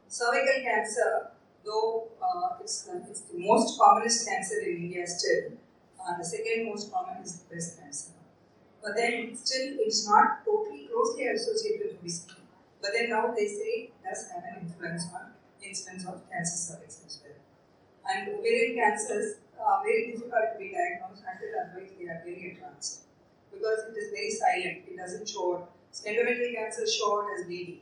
Cervical cancer, though it's the most commonest cancer in India still, the second most common is breast cancer. But then still it's not totally closely associated with obesity. But then now they say it does have an influence on incidence of cancer cervix as well. And ovarian cancers are very difficult to be diagnosed until otherwise they are very advanced. Because it is very silent, it doesn't show up. Endometrial cancer show up as bleeding.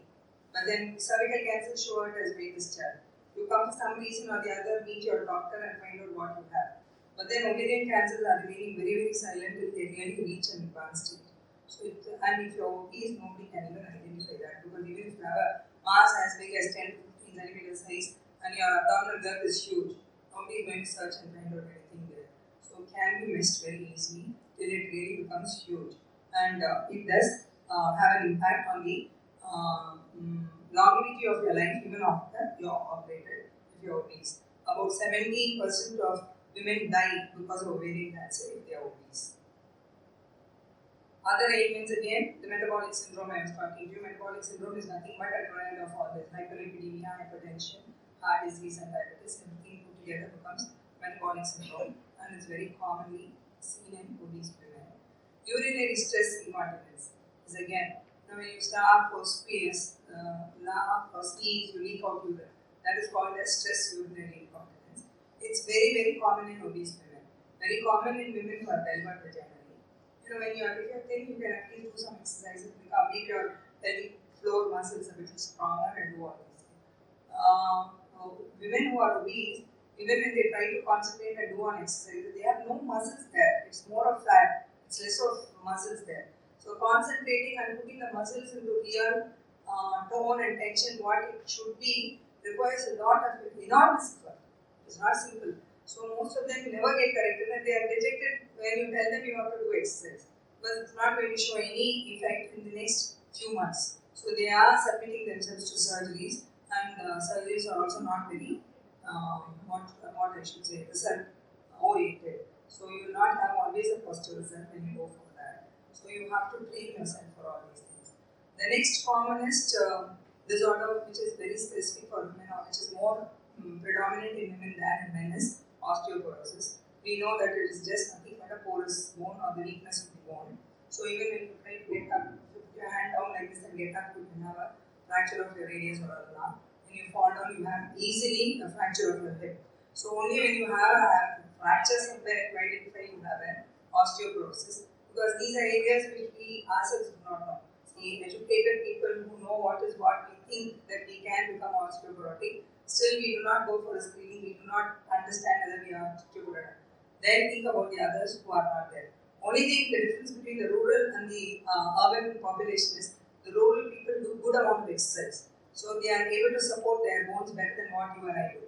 But then cervical cancer show up as weight discharge. You come for some reason or the other, meet your doctor and find out what you have. But then ovarian cancers are remaining very, very silent till they really reach an advanced stage. So and if you're obese, nobody can even identify that, because even if you have a mass as big as 10 to 15 centimeters size and your abdominal girth is huge, nobody is going to search and find out anything there. So it can be missed very easily till it really becomes huge. And it does have an impact on the longevity of your life even after you're operated if you're obese. About 70% of women die because of ovarian cancer if they are obese. Other ailments again, the metabolic syndrome I was talking to you. Metabolic syndrome is nothing but a triad of all this: hyperlipidemia, hypertension, heart disease, and diabetes. Everything put together becomes metabolic syndrome, and it's very commonly seen in obese women. Urinary stress incontinence is again, when you starve or squeeze, laugh or sneeze, you leak out urine. That is called as stress urinary incontinence. It's very, very common in obese women. Very common in women who are pelvic vaginally. When you are thin, you can at least do some exercises to make your pelvic floor muscles a little stronger and do all these things. Women who are obese, even when they try to concentrate and do on exercises, they have no muscles there. It's more of fat. It's less of muscles there. So concentrating and putting the muscles into real tone and tension, what it should be, requires a lot of enormous effort. It's not simple. So most of them never get corrected and they are rejected when you tell them you have to do exercise. But it's not going to show any effect in the next few months. So they are submitting themselves to surgeries, and surgeries are also not very, what I should say, result oriented. So you will not have always a positive result when you go for that. So you have to train yourself for all these things. The next commonest disorder, which is very specific for women, or which is more predominant in women than in men, is osteoporosis. We know that it is just nothing but a porous bone or the weakness of the bone. So even when you try to get up, put your hand down like this and get up, you can have a fracture of your radius or ulna. When you fall down, you have easily a fracture of your hip. So only when you have a fracture somewhere you identify you have an osteoporosis, because these are areas which we ourselves do not know. See, educated people who know what is what, we think that we can become osteoporotic. Still, we do not go for a screening. We do not understand whether we are osteoporotic. Then think about the others who are not there. Only thing, the difference between the rural and the urban population is the rural people do good amount of exercise. So they are able to support their bones better than what you and I do.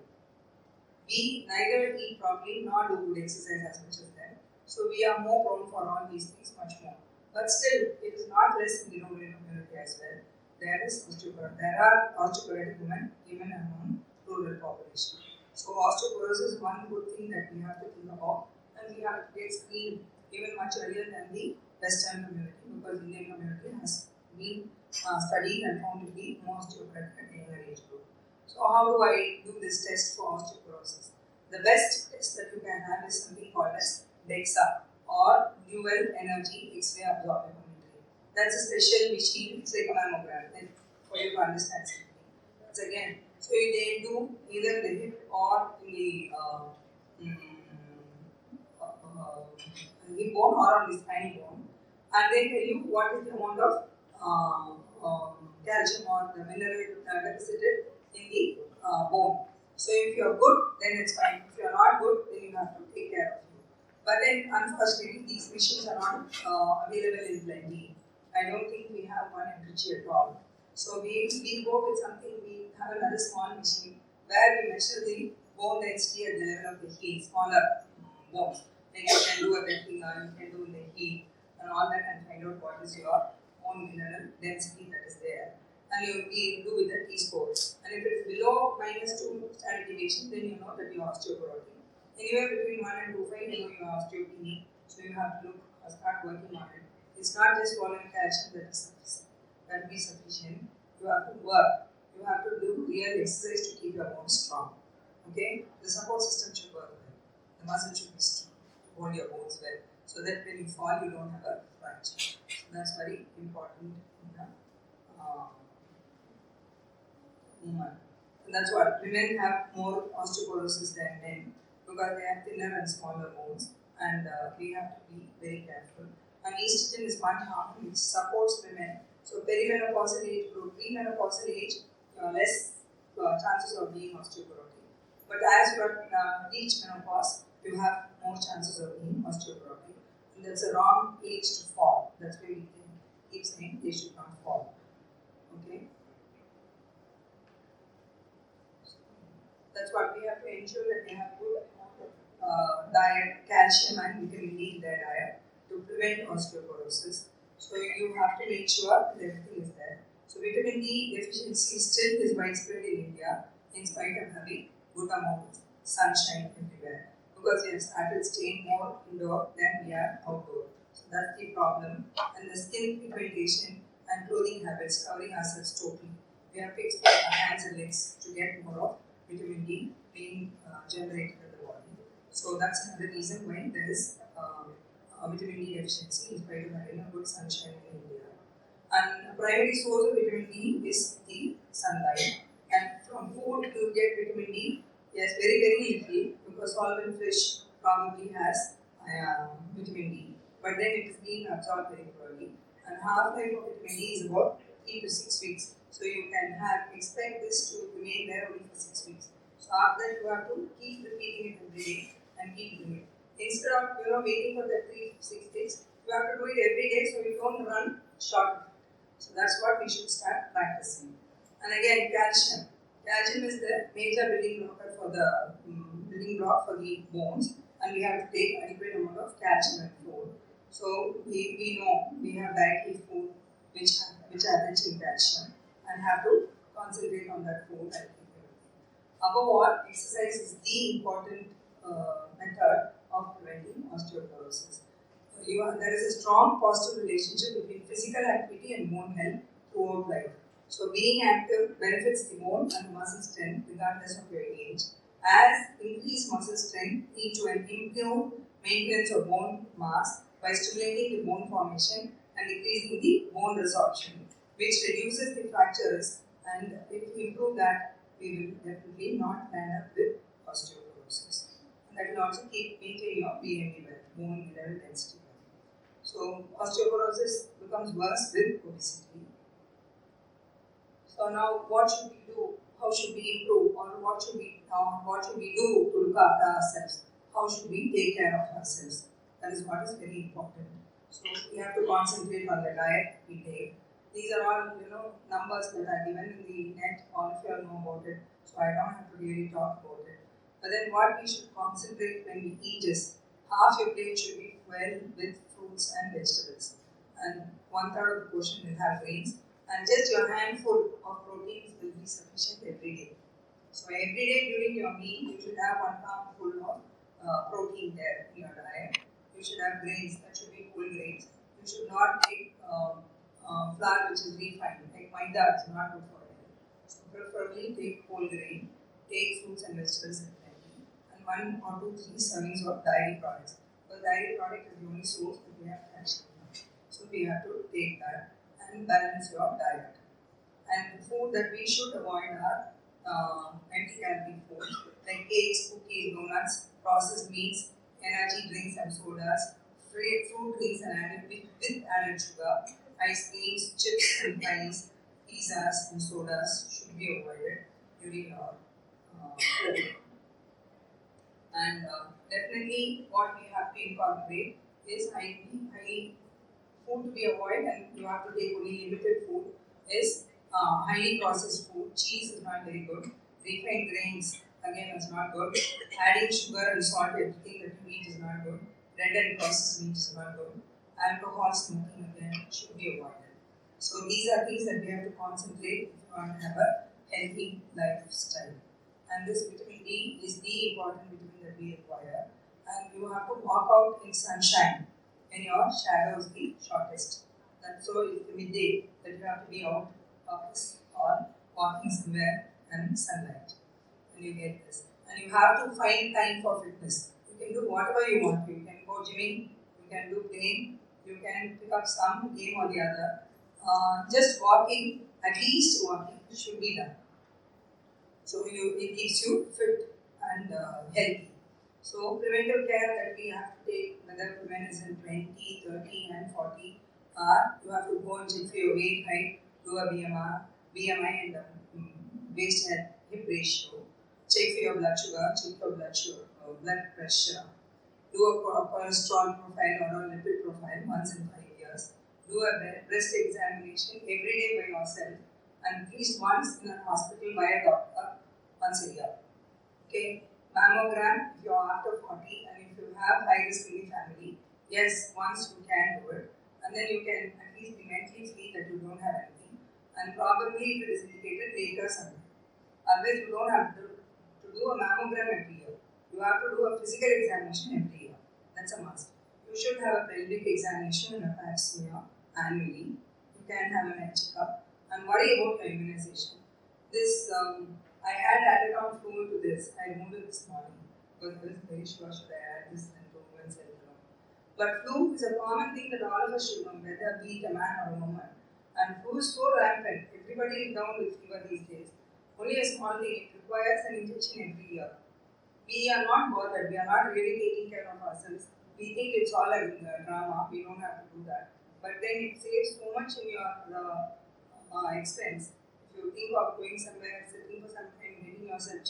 We neither eat properly nor do good exercise as much as them. So we are more prone for all these things much more. But still, it is not less in the rural community as well. There are osteoporotic women even among rural population. So osteoporosis is one good thing that we have to think about, and we have to get screened even much earlier than the Western community, because Indian community has been studied and found to be more osteoporotic at a younger age group. So how do I do this test for osteoporosis? The best test that you can have is something called as DEXA, or dual energy X-ray absorptiometry. That's a special machine. It's like a mammogram, for you to understand something. That's again, so they do either the hip or in the hip bone or on the spinal bone, and they tell you what is the amount of calcium or the mineral deposited in the bone. So if you are good, then it's fine. If you are not good, then you have to take care of you. But then, unfortunately, these machines are not available in plenty. I don't think we have one in Trichy at all. So we go with something. We have another small machine where we measure the bone density at the level of the heel, smaller bones. Like you can do a betting or you can do in the heel and all that, and find out what is your own mineral density that is there. And you do with the T-score. And if it is below -2 standard deviation, then you know that you are osteoporotic. Anywhere between 1 and 2.5, you know you are osteopenic. So you have to start working on it. It's not just following calcium that will be sufficient. You have to work. You have to do real exercise to keep your bones strong. Okay? The support system should work well. The muscle should be strong to hold your bones well, so that when you fall, you don't have a fracture. So that's very important in the woman. And that's what women have more osteoporosis than men, because they have thinner and smaller bones, and we have to be very careful. And estrogen is one hormone which supports women. So perimenopausal age group, premenopausal age, less chances of being osteoporotic. But as you reach menopause, you have more chances of being osteoporotic. And that's a wrong age to fall. That's why we keep saying they should not fall. Okay. That's what we have to ensure, that they have good diet, calcium and vitamin D in their diet to prevent osteoporosis. So you have to make sure that everything is there. So vitamin D deficiency still is widespread in India, in spite of having good amount of sunshine everywhere, because we have started staying more indoor than we are outdoor. So that's the problem. And the skin pigmentation and clothing habits, covering ourselves totally. We have to expose our hands and legs to get more of vitamin D being generated in the body. So that's another reason why there is vitamin D deficiency in spite of having a good sunshine in India. And a primary source of vitamin D is the sunlight. And from food to get vitamin D, yes, very, very little, because solvent fish probably has vitamin D. But then it is being absorbed very poorly. And half-life of vitamin D is about 3 to 6 weeks. So you can expect this to remain there only for 6 weeks. So after that, you have to keep repeating it every day and keep doing it. Instead of waiting for the 3 to 6 days, you have to do it every day, so you don't run short. So that's what we should start practicing. And again, calcium. Calcium is the major building block for the bones, and we have to take adequate amount of calcium in food. So we know we have dietary food which are rich in calcium, and have to concentrate on that food and keep everything. Above all, exercise is the important method of preventing osteoporosis. There is a strong positive relationship between physical activity and bone health throughout life. So being active benefits the bone and the muscle strength regardless of your age. As increased muscle strength leads to an improved maintenance of bone mass by stimulating the bone formation and decreasing the bone resorption, which reduces the fracture risk, and if we improve that, we will definitely not end up with osteoporosis. osteoporosis. And that will also maintain your BMD well, bone mineral density well. So osteoporosis becomes worse with obesity. So now, what should we do? How should we improve, or what should we do to look after ourselves? How should we take care of ourselves? That is what is very important. So we have to concentrate on the diet we take. These are all numbers that are given in the net. All of you all know about it, so I don't have to really talk about it. But then what we should concentrate when we eat is half your plate should be well with fruits and vegetables, and 1/3 of the portion will have grains, and just your handful of proteins will be sufficient every day. So every day during your meal, you should have 1 palm full of protein there in your diet. You should have grains, that should be whole grains. You should not take flour which is refined, like maida is not good for health. So preferably take whole grain, take fruits and vegetables in plenty, and 1 or 2, 3 servings of dairy products. Because dairy product is the only source that we have calcium. So we have to take that and balance your diet. And the food that we should avoid are empty calorie food like cakes, cookies, donuts, processed meats, energy drinks and sodas, fruit drinks and with added sugar, ice creams, chips and fries, pizzas and sodas should be avoided during your food. And definitely what we have to incorporate is highly food to be avoided, and you have to take only limited food is highly processed food. Cheese is not very good. Refined grains again is not good. Adding sugar and salt to everything that you eat is not good. Red and processed meat is not good. Alcohol, smoking again should be avoided. So these are things that we have to concentrate if you want to have a healthy lifestyle. And this vitamin D is the important vitamin that we require. And you have to walk out in sunshine when your shadow is the shortest. And so it's the midday that you have to be out office or walking somewhere and sunlight. And you get this. And you have to find time for fitness. You can do whatever you want. You can go gymming, you can do playing, you can pick up some game or the other. Just walking, at least walking, should be done. So it keeps you fit and healthy. So preventive care that we have to take, whether women is in 20, 30 and 40, you have to go and check for your weight, height, do a BMI and waist and hip ratio, check for your blood sugar, check for blood pressure, do a cholesterol profile or a lipid profile once in 5 years, do a breast examination every day by yourself, and at least once in a hospital by a doctor once a year. Okay, mammogram if you are after 40 and if you have high risk in the family, yes, once you can do it, and then you can at least be mentally free that you don't have anything, and probably if it is indicated later sometime. Otherwise, you don't have to do a mammogram every year. You have to do a physical examination every year. That's a must. You should have a pelvic examination and a pap smear annually. You can have an health checkup and worry about your immunization. This I had added on flu to this. I removed it this morning because I was very sure should I add this and to women's health alone. But flu is a common thing that all of us should know, whether be it a man or a woman. And flu is so rampant. Everybody is down with fever these days. Only a small thing, it requires an injection every year. We are not bothered. We are not really taking care of ourselves. We think it's all a drama. We don't have to do that. But then it saves so much in your expense. If you think of going somewhere, sitting for some time, getting yourself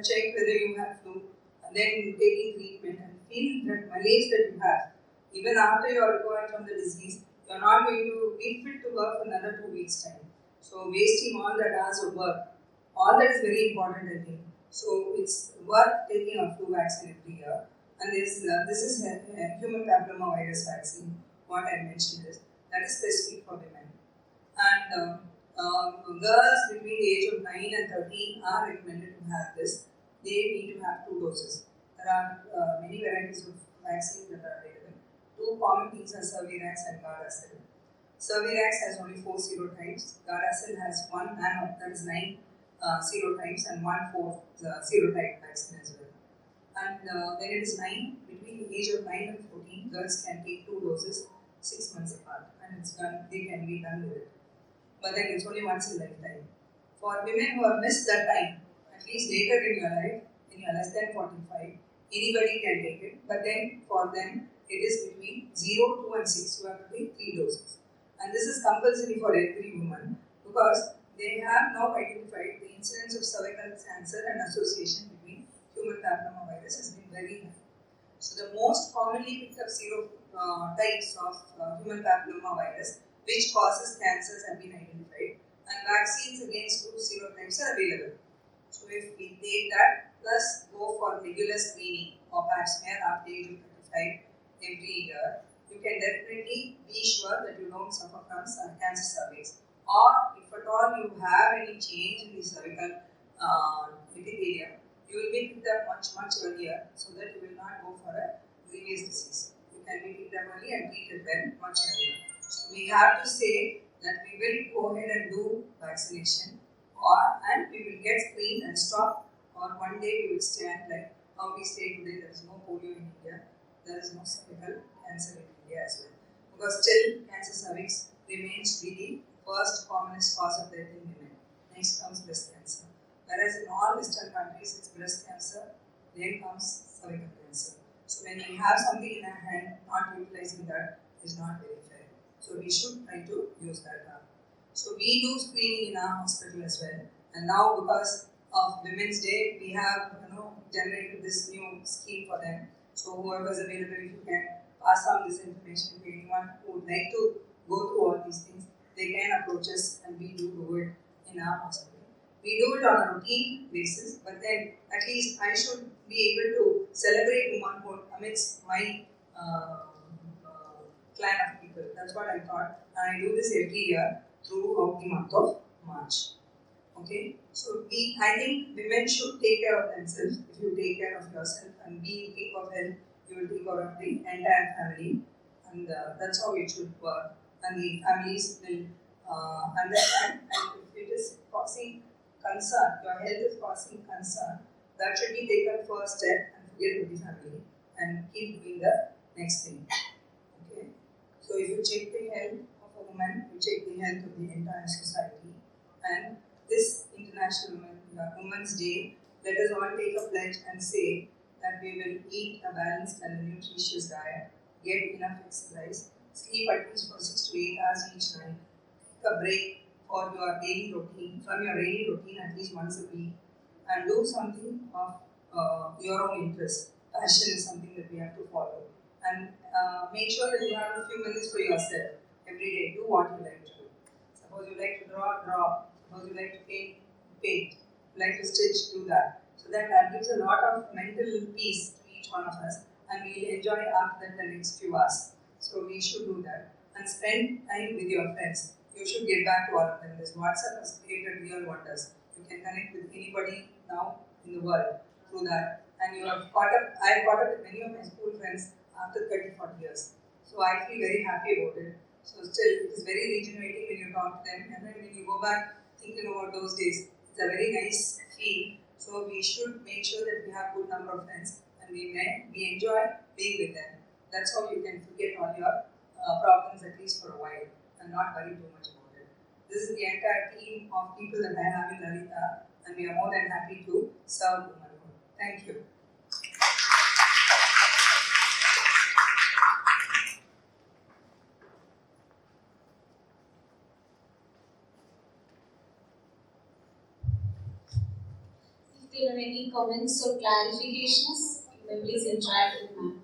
checked whether you have flu, and then taking treatment and feel that malaise that you have, even after you are recovered from the disease, you are not going to be fit to work for another 2 weeks' time. So wasting all that hours of work, all that is very important, I think. So it's worth taking a flu vaccine every year. And this is a human papillomavirus vaccine. What I mentioned is that is specific for women. And girls between the age of 9 and 13 are recommended to have this. They need to have 2 doses. There are many varieties of vaccines that are available. 2 common things are Cervirax and Gardasil. Cervirax has only 4 serotypes. Gardasil has 1 nano, that is 9 serotypes, and 1/4 serotype vaccine as well. And when it is between the age of 9 and 14, girls can take 2 doses 6 months apart, and it's done. They can be done with it. But then it's only once in a lifetime. For women who have missed that time, at least later in your life, when you are less than 45, anybody can take it, but then for them it is between 0, 2 and 6. You have to take 3 doses. And this is compulsory for every woman because they have now identified the incidence of cervical cancer and association between human papillomavirus has been very high. So the most commonly picked up types of human papillomavirus which causes cancers have been identified, and vaccines against those serotypes are available. So if we take that plus go for regular screening or pap smear after age of 35 every year, you can definitely be sure that you don't suffer from cancer cervix. Or if at all you have any change in the cervical epithelium, you will be picked up much earlier so that you will not go for a grievous disease. You can be picked up early and treated well much earlier. So we have to say that we will go ahead and do vaccination and we will get screened and stop, or one day we will stand like how we say today there is no polio in India, there is no cervical cancer in India as well. Because still cancer cervix remains to be the first commonest cause of death in women. Next comes breast cancer. Whereas in all Western countries it's breast cancer, then comes cervical cancer. So when we have something in our hand, not utilizing that is not very fair. So we should try to use that now. So we do screening in our hospital as well. And now because of Women's Day, we have generated this new scheme for them. So whoever is available, if you can pass on this information to anyone who would like to go through all these things, they can approach us and we do it in our hospital. We do it on a routine basis, but then at least I should be able to celebrate womanhood amidst my clan of people. That's what I thought. And I do this every year throughout the month of March. Okay, so I think women should take care of themselves. If you take care of yourself and be take of health, you will take care of the entire family, and that's how it should work. And the families will understand. And if it is causing concern, your health is causing concern, that should be taken first step and forget with the family and keep doing the next thing. Okay, so if you check the health of a woman, you check the health of the entire society. And this International Women's Day, let us all take a pledge and say that we will eat a balanced and a nutritious diet, get enough exercise, sleep at least for 6 to 8 hours each night, take a break for your daily routine, from your daily routine at least once a week, and do something of your own interest. Passion is something that we have to follow. And make sure that you have a few minutes for yourself every day. Do what you like to do. Suppose you like to draw. Suppose you like to paint. You like to stitch, do that. So that gives a lot of mental peace to each one of us, and we'll enjoy after that the next few hours. So we should do that. And spend time with your friends. You should get back to all of them. This WhatsApp has created real wonders. You can connect with anybody now in the world through that. And you have I've caught up with many of my school friends after 30-40 years. So I feel very happy about it. So still, it is very regenerating when you talk to them. And then when you go back thinking about those days, it's a very nice feel. So we should make sure that we have a good number of friends and we enjoy being with them. That's how you can forget all your problems at least for a while and not worry too much about it. This is the entire team of people that I have in Lalita, and we are more than happy to serve womanhood. Thank you. If there are any comments or clarifications, then please interact with ma'am.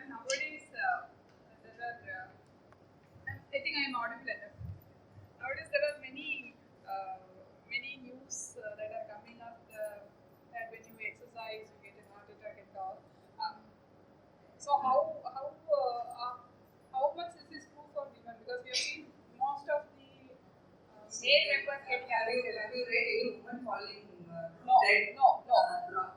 Nowadays, I think I am audible enough. Nowadays, there are many news that are coming up that when you exercise, you get a heart attack and all. So how much is this true for women? Because we have seen most of the male members getting Have you read any woman falling dead? No.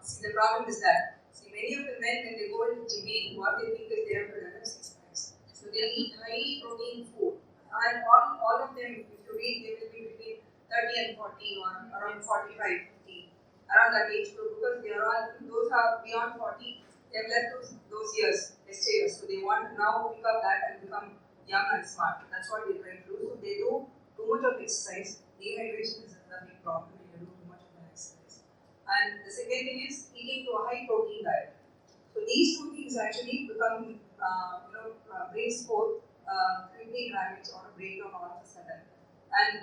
See, the problem is that many of the men, when they go into gym, what they think is they have to develop 6 packs. So they eat high protein food. And all of them, if you read, they will be between 30 and 40 or around 45, 50. around that age group, because they are all, those are beyond 40, they have left those years, years. So they want to now pick up that and become young and smart. That's what they try to do. So they do too much of exercise. Dehydration is another big problem when you do too much of an exercise. And the second thing is eating to a high protein diet. So these two things actually become, brings forth kidney damage or breakdown all of a sudden. And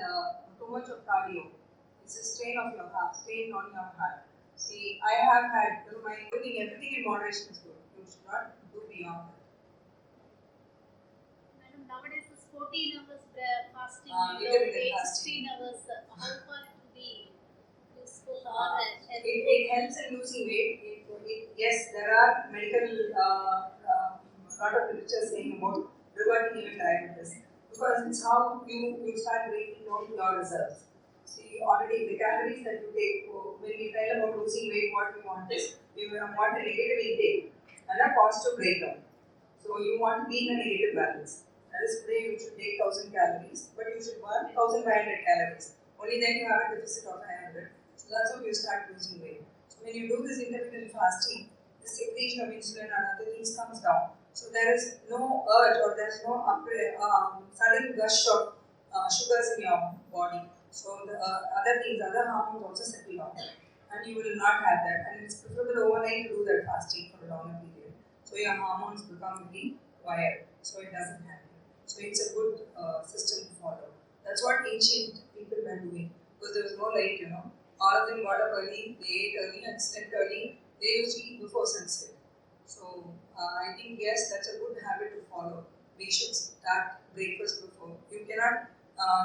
too much of cardio. It's a strain of your heart, strain on your heart. See, I have had, everything in moderation is good. You should not do beyond that. Madam, nowadays it's 14 hours fasting, Intermittent fasting. 16 hours. How far it will be useful or It helps in losing weight. Yes, there are medical lot of literature saying about reverting even diabetes, because it's how you start breaking down your reserves. See, already the calories that you take, when we tell about losing weight, what we want is we want a negative intake and a positive breakdown. So you want to be in a negative balance. That is, today you should take 1000 calories, but you should burn 1500 calories. Only then you have a deficit of 500. So that's how you start losing weight. So when you do this intermittent fasting, the secretion of insulin and other things comes down. So there is no urge or there is no sudden gush of sugars in your body. So the other things, other hormones also settle down, and you will not have that. And it's preferable overnight to do that fasting for a longer period. So your hormones become very quiet, so it doesn't happen. So it's a good system to follow. That's what ancient people were doing, because there was no light, All of them got up early, they ate early and slept early. They used to eat before sunset. So I think yes, that's a good habit to follow. We should start breakfast before. You cannot.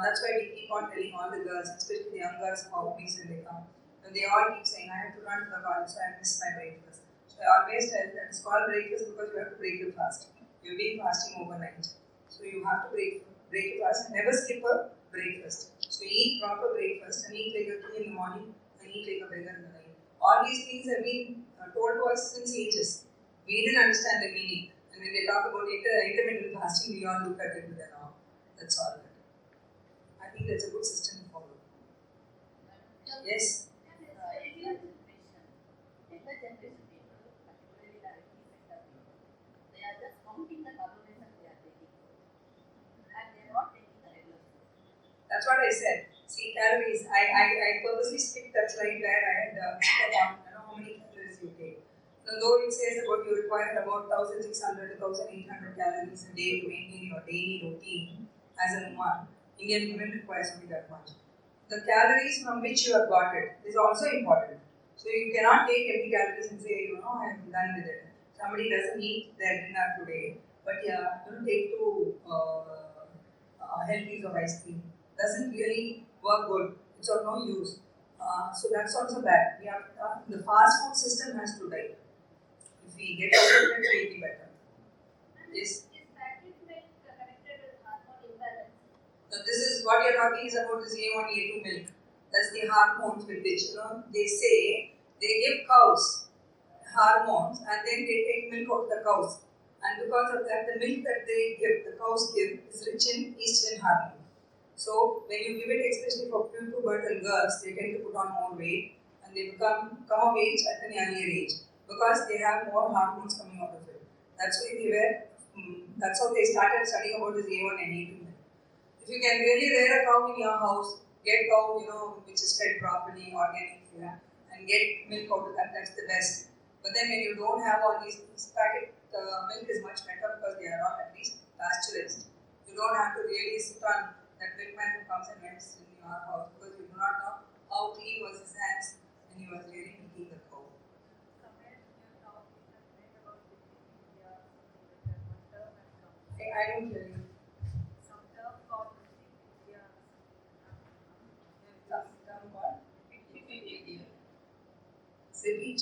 That's why we keep on telling all the girls, especially the young girls, how obese when they come. And they all keep saying, I have to run to the college, so I miss my breakfast. So I always tell that it's called breakfast because you have to break your fast. You've been fasting overnight. So you have to break your fast and never skip a breakfast. So eat proper breakfast and eat like a king in the morning and eat like a beggar in the night. All these things have been told to us since ages. We didn't understand the meaning. And when they talk about intermittent fasting, we all look at it with an awe. That's all. I think that's a good system to follow. Yes? Younger generation people, particularly the IT sector people, they are just counting the calories and they are taking food. And they are not taking the regular food. That's what I said. See, calories. I purposely skipped that slide where I had on how many calories you take. Though it says about you require about 1600 to 1800 calories a day to maintain your daily routine as a woman, Indian women requires only that much. The calories from which you have got it is also important. So you cannot take empty calories and say, I am done with it. Somebody doesn't eat their dinner today, but take two healthies of ice cream. Doesn't really work good. It's of no use. So that's also bad. We have the fast food system has to die. If we get out of it, it will be better. Yes. Is packet milk connected with hormone imbalance? So this is what you're talking is about this A1, A2 milk. That's the hormones with which they say they give cows hormones and then they take milk out of the cows. And because of that, the milk that the cows give, is rich in estrogen hormone. So when you give it, especially for pubertal girls, they tend to put on more weight and they come of age at an earlier age because they have more hormones coming out of it. That's why that's how they started studying about this A1 and A2 milk. If you can really rear a cow in your house, get cow, which is fed properly, organic food, and get milk out of that, that's the best. But then when you don't have all these packet milk is much better because they are all at least pasteurized. You don't have to really sit on that milkman who comes and melts in your house because you do not know how clean was his hands when he was really milking the cow. I don't hear you. Some term called Some what? Repeat.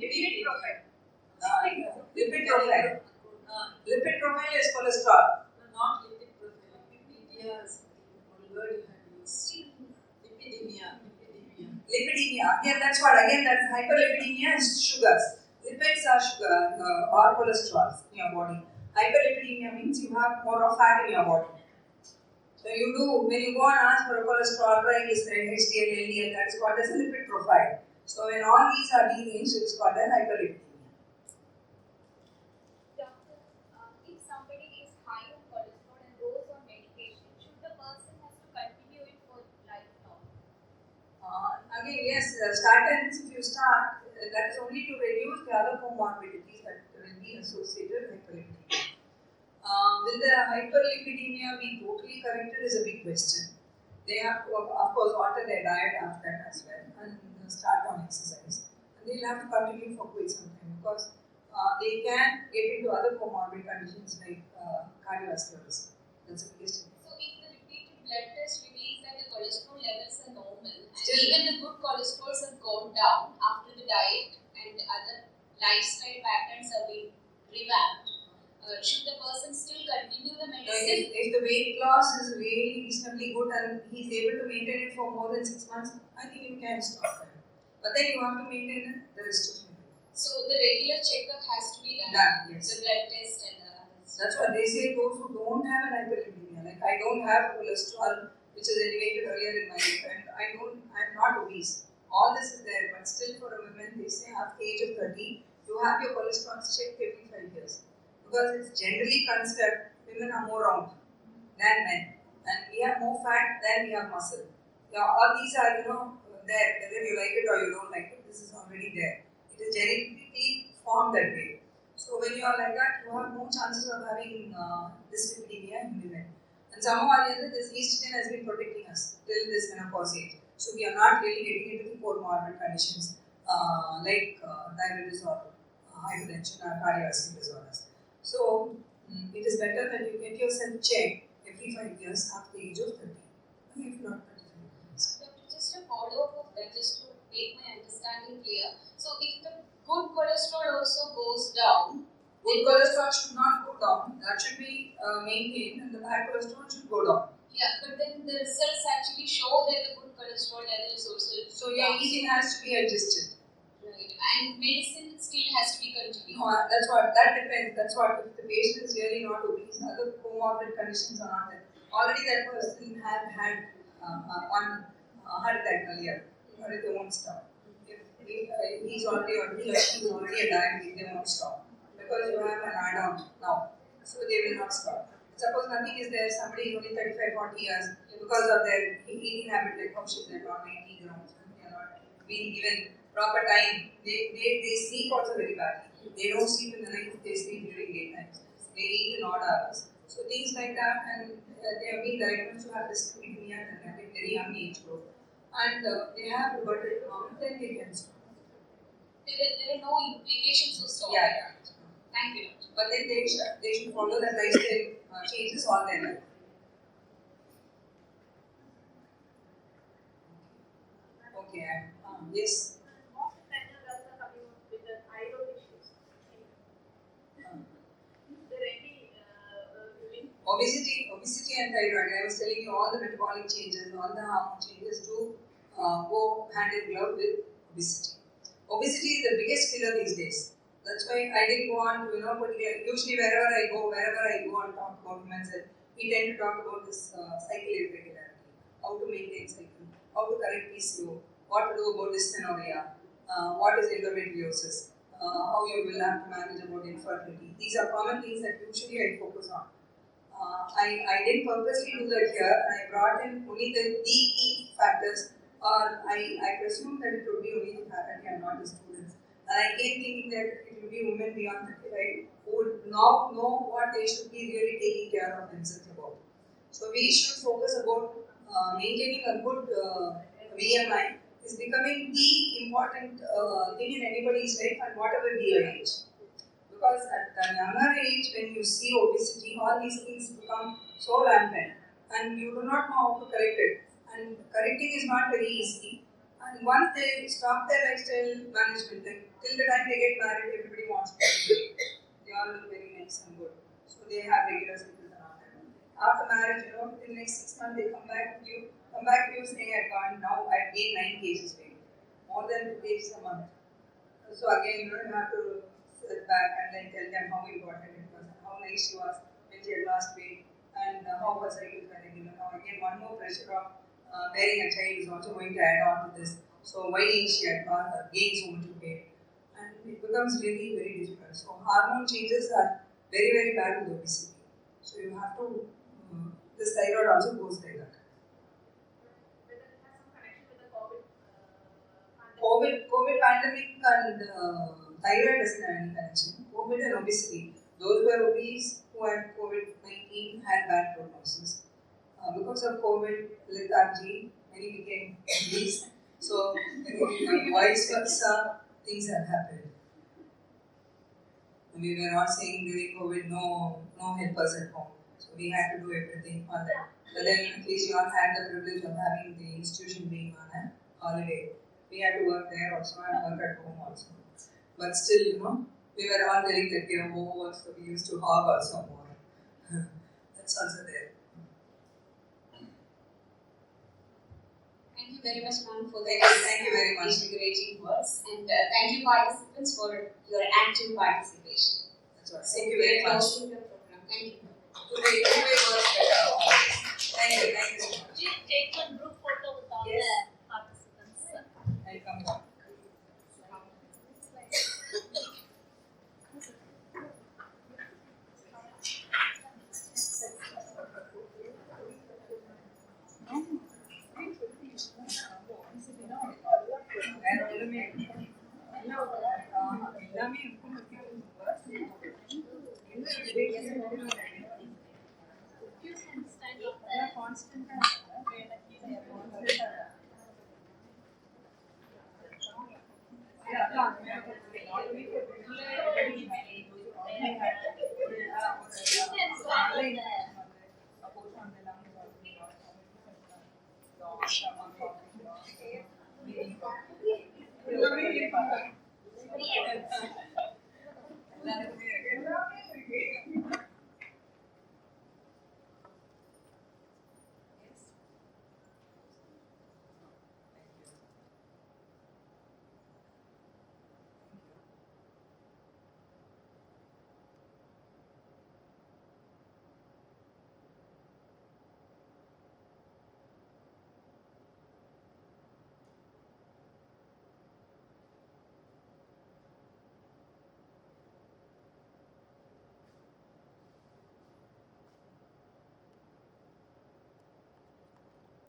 lipid profile. Lipid profile. Lipid profile is cholesterol. No, not lipid profile. Lipidemia is the word you have used. Lipidemia. Lipidemia. Again, that's hyperlipidemia is sugars. Lipids are sugar or cholesterol in your body. Hyperlipidemia means you have more of fat in your body. So you do, when you go and ask for a cholesterol, triglyceride, HDL, LDL, that is called as a lipid profile. So when all these are deranged, it's called as hyperlipidemia. Doctor, if somebody is high on cholesterol and goes on medication, should the person has to continue it for lifelong? Again, yes, statins, if you start, that is only to reduce the other comorbidities that will be associated with hyperlipidemia. Will the hyperlipidemia be totally corrected is a big question. They have to, of course, alter their diet after that as well and start on exercise. And they'll have to continue for quite some time because they can get into other comorbid conditions like cardiovascularism. That's the biggest thing. So if the repeated blood test reveals that the cholesterol levels are normal, and Still, even the good cholesterols have gone down after the diet and other lifestyle patterns have been revamped, should the person still continue the medicine? if the weight loss is really reasonably good and he's able to maintain it for more than 6 months, I think you can stop that. But then you have to maintain the rest of it. So the regular checkup has to be done. Yes. The blood test and the others. That's what they say. Those who don't have an hyperlipidemia, like I don't have cholesterol which is elevated earlier in my life, and I'm not obese. All this is there, but still for a woman, they say after the age of 30, you have your cholesterol checked every 5 years. Because it's generally considered women are more round than men, and we have more fat than we have muscle. All these are, there, whether you like it or you don't like it, this is already there. It is genetically formed that way. So when you are like that, you have more chances of having dyslipidemia in women. And somehow or the other, this estrogen has been protecting us till this menopause age. So we are not really getting into the comorbid conditions like diabetes or hypertension or cardiovascular disorders. So it is better that you get yourself checked every 5 years after the age of 30. If not 35 years. Doctor, just a follow-up of that, just to make my understanding clear. So if the good cholesterol also goes down, Good cholesterol should not go down. That should be maintained, and the bad cholesterol should go down. yeah, but then the results actually show that the good cholesterol level is also So your eating has to be adjusted. right, and medicine still has to be continued. No, that depends. That's what if the patient is really not obese, other comorbid conditions are not there. Already that person had one heart attack earlier, or if they won't stop. If he's already or he or she is already a diabetic, they won't stop because you have an add-on now, so they will not stop. Suppose nothing is there, somebody is only 35, 40 years because of their eating habit, like how she said, on 90 grams, they are not being given proper time. They sleep also very badly. They don't sleep in the night, they sleep during daytime. They eat in odd hours. So things like that, and they have been diagnosed to have dyslipidemia at a very young age group. And they have reverted to normal, then they can stop. There are no implications of stopping. Yeah. Thank you, Doctor. But then they should follow the lifestyle changes all their life. Okay, yes. Most pregnant girls are coming up with the thyroid issues. Is there any Obesity and thyroid. I was telling you all the metabolic changes, all the hormone changes do go hand in glove with obesity. Obesity is the biggest killer these days. That's why I didn't go on to, particular. Usually wherever I go and talk about women's health, we tend to talk about this cycle irregularity, how to maintain cycle, how to correct PCO, what to do about dysmenorrhea, what is endometriosis, how you will have to manage about infertility. These are common things that usually I focus on. I didn't purposely do that here. I brought in only the key factors, or I presume that it would be only the faculty and not the students. And I came thinking that it will be women beyond 35 who would now know what they should be really taking care of themselves about. So we should focus about maintaining a good BMI is becoming the important thing in anybody's life, and whatever be your age. Because at the younger age, when you see obesity, all these things become so rampant, and you do not know how to correct it. And correcting is not very easy. And once they stop their lifestyle management, like till the time they get married, everybody wants to be they all look very nice and good. So they have regular cycles and all that. After marriage, in the next 6 months, they come back to you saying, I've gained 9 kgs weight, more than 2 kgs a month. So again, you have to sit back and then tell them how important it was and how nice she was when she had lost weight. and how was I carrying? Now again, one more pressure of bearing a child is also going to add on to this. So why is she had gained so much weight? And it becomes really very difficult. So hormone changes are very very bad with obesity. So you have to this thyroid also goes like that. Whether it has some connection with the COVID COVID pandemic and thyroid doesn't have any connection. COVID and obesity. Those who are obese who had COVID-19 had bad prognosis. Because of COVID lethargy, many became obese. So vice versa, things have happened. We were not saying during COVID, no helpers at home. So we had to do everything on that. But then at least you all had the privilege of having the institution being on a holiday. We had to work there also and work at home also. But still, we were all very taken over, so we used to hog also more. That's also there. Thank you very much, ma'am, for Thank you very much. invigorating words, and thank you, participants, for your active participation. That's right. So Thank you we very are much. closing the program. Thank you. Today was better. Thank you so much. Would you take one group photo with all Yes. the participants? I'll come back. You can stand up there. Constant. Yeah.